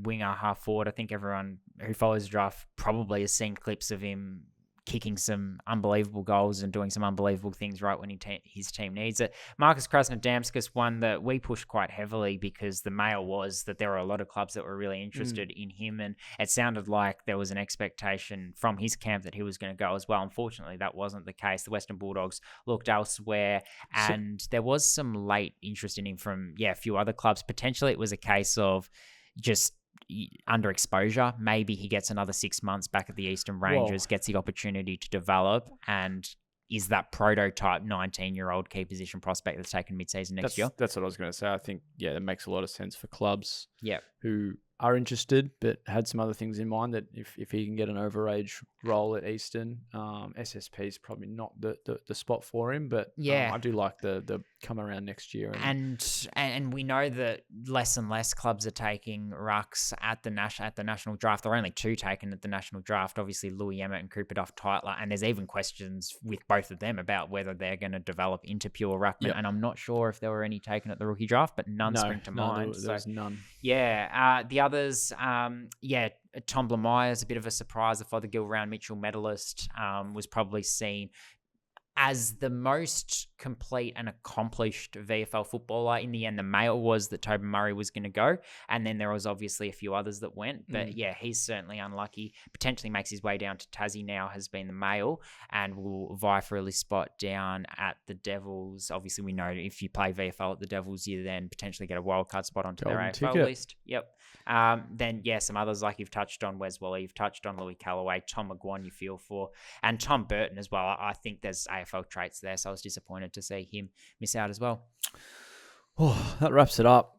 B: Winger, half forward. I think everyone who follows the draft probably has seen clips of him kicking some unbelievable goals and doing some unbelievable things right when his team needs it. Marcus Krasnodemskis, one that we pushed quite heavily because the mail was that there were a lot of clubs that were really interested in him, and it sounded like there was an expectation from his camp that he was going to go as well. Unfortunately, that wasn't the case. The Western Bulldogs looked elsewhere, and there was some late interest in him from a few other clubs. Potentially it was a case of just underexposure. Maybe he gets another 6 months back at the Eastern Rangers, gets the opportunity to develop, and is that prototype 19-year-old key position prospect that's taken mid-season next year.
A: That's what I was going to say. I think, that makes a lot of sense for clubs who are interested but had some other things in mind, that if he can get an overage role at Eastern, SSP is probably not the spot for him, but I do like the come around next year.
B: And we know that less and less clubs are taking rucks at the national draft. There are only 2 taken at the national draft, obviously Louis Emmett and Cooper Duff-Tytler, and there's even questions with both of them about whether they're going to develop into pure ruckman, and I'm not sure if there were any taken at the rookie draft, but none spring to mind.
A: There's none.
B: Yeah, the others, Tom Blamire is a bit of a surprise. The Fothergill Round Mitchell medalist was probably seen as the most complete and accomplished VFL footballer. In the end, the mail was that Tobin Murray was going to go, and then there was obviously a few others that went, but he's certainly unlucky. Potentially makes his way down to Tassie now, has been the mail, and will vie for a list spot down at the Devils. Obviously, we know if you play VFL at the Devils, you then potentially get a wildcard spot onto their AFL list. Yep. Then, some others like you've touched on, Wes Wally, you've touched on Louis Callaway, Tom McGuan you feel for, and Tom Burton as well. I think there's AFL traits there, so I was disappointed to see him miss out as well.
A: Oh, that wraps it up.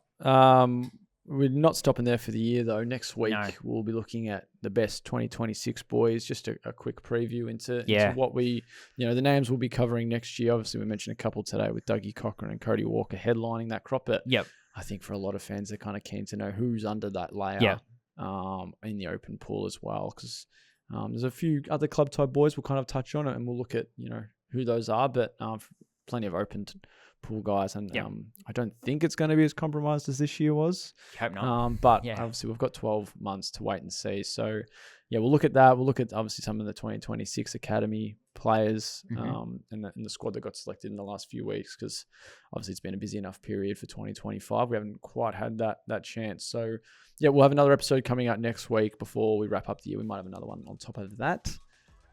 A: We're not stopping there for the year, though. Next week, we'll be looking at the best 2026 boys. Just a quick preview into what we, the names we'll be covering next year. Obviously, we mentioned a couple today with Dougie Cochran and Cody Walker headlining that crop. But I think for a lot of fans, they're kind of keen to know who's under that layer in the open pool as well, because there's a few other club type boys we'll kind of touch on it, and we'll look at who those are, but plenty of open pool guys, and I don't think it's going to be as compromised as this year was.
B: Hope not.
A: But obviously we've got 12 months to wait and see. So we'll look at that. We'll look at obviously some of the 2026 academy players and the squad that got selected in the last few weeks, because obviously it's been a busy enough period for 2025. We haven't quite had that chance. So we'll have another episode coming out next week before we wrap up the year. We might have another one on top of that.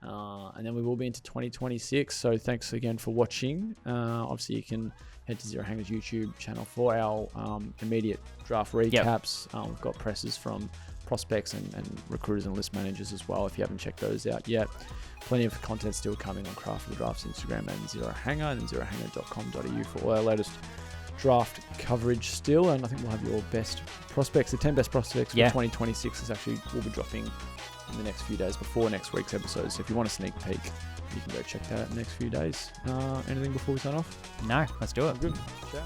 A: And then we will be into 2026. So thanks again for watching. Obviously, you can head to Zero Hangers YouTube channel for our immediate draft recaps. We've got presses from prospects and recruiters and list managers as well, if you haven't checked those out yet. Plenty of content still coming on Craft of the Draft's Instagram and Zero Hanger, and zerohanger.com.au for all our latest draft coverage still. And I think we'll have your best prospects, the 10 best prospects for 2026 is actually will be dropping in the next few days before next week's episode. So if you want a sneak peek, you can go check that out in the next few days. Anything before we sign off?
B: No, let's do it.
A: Good. Ciao.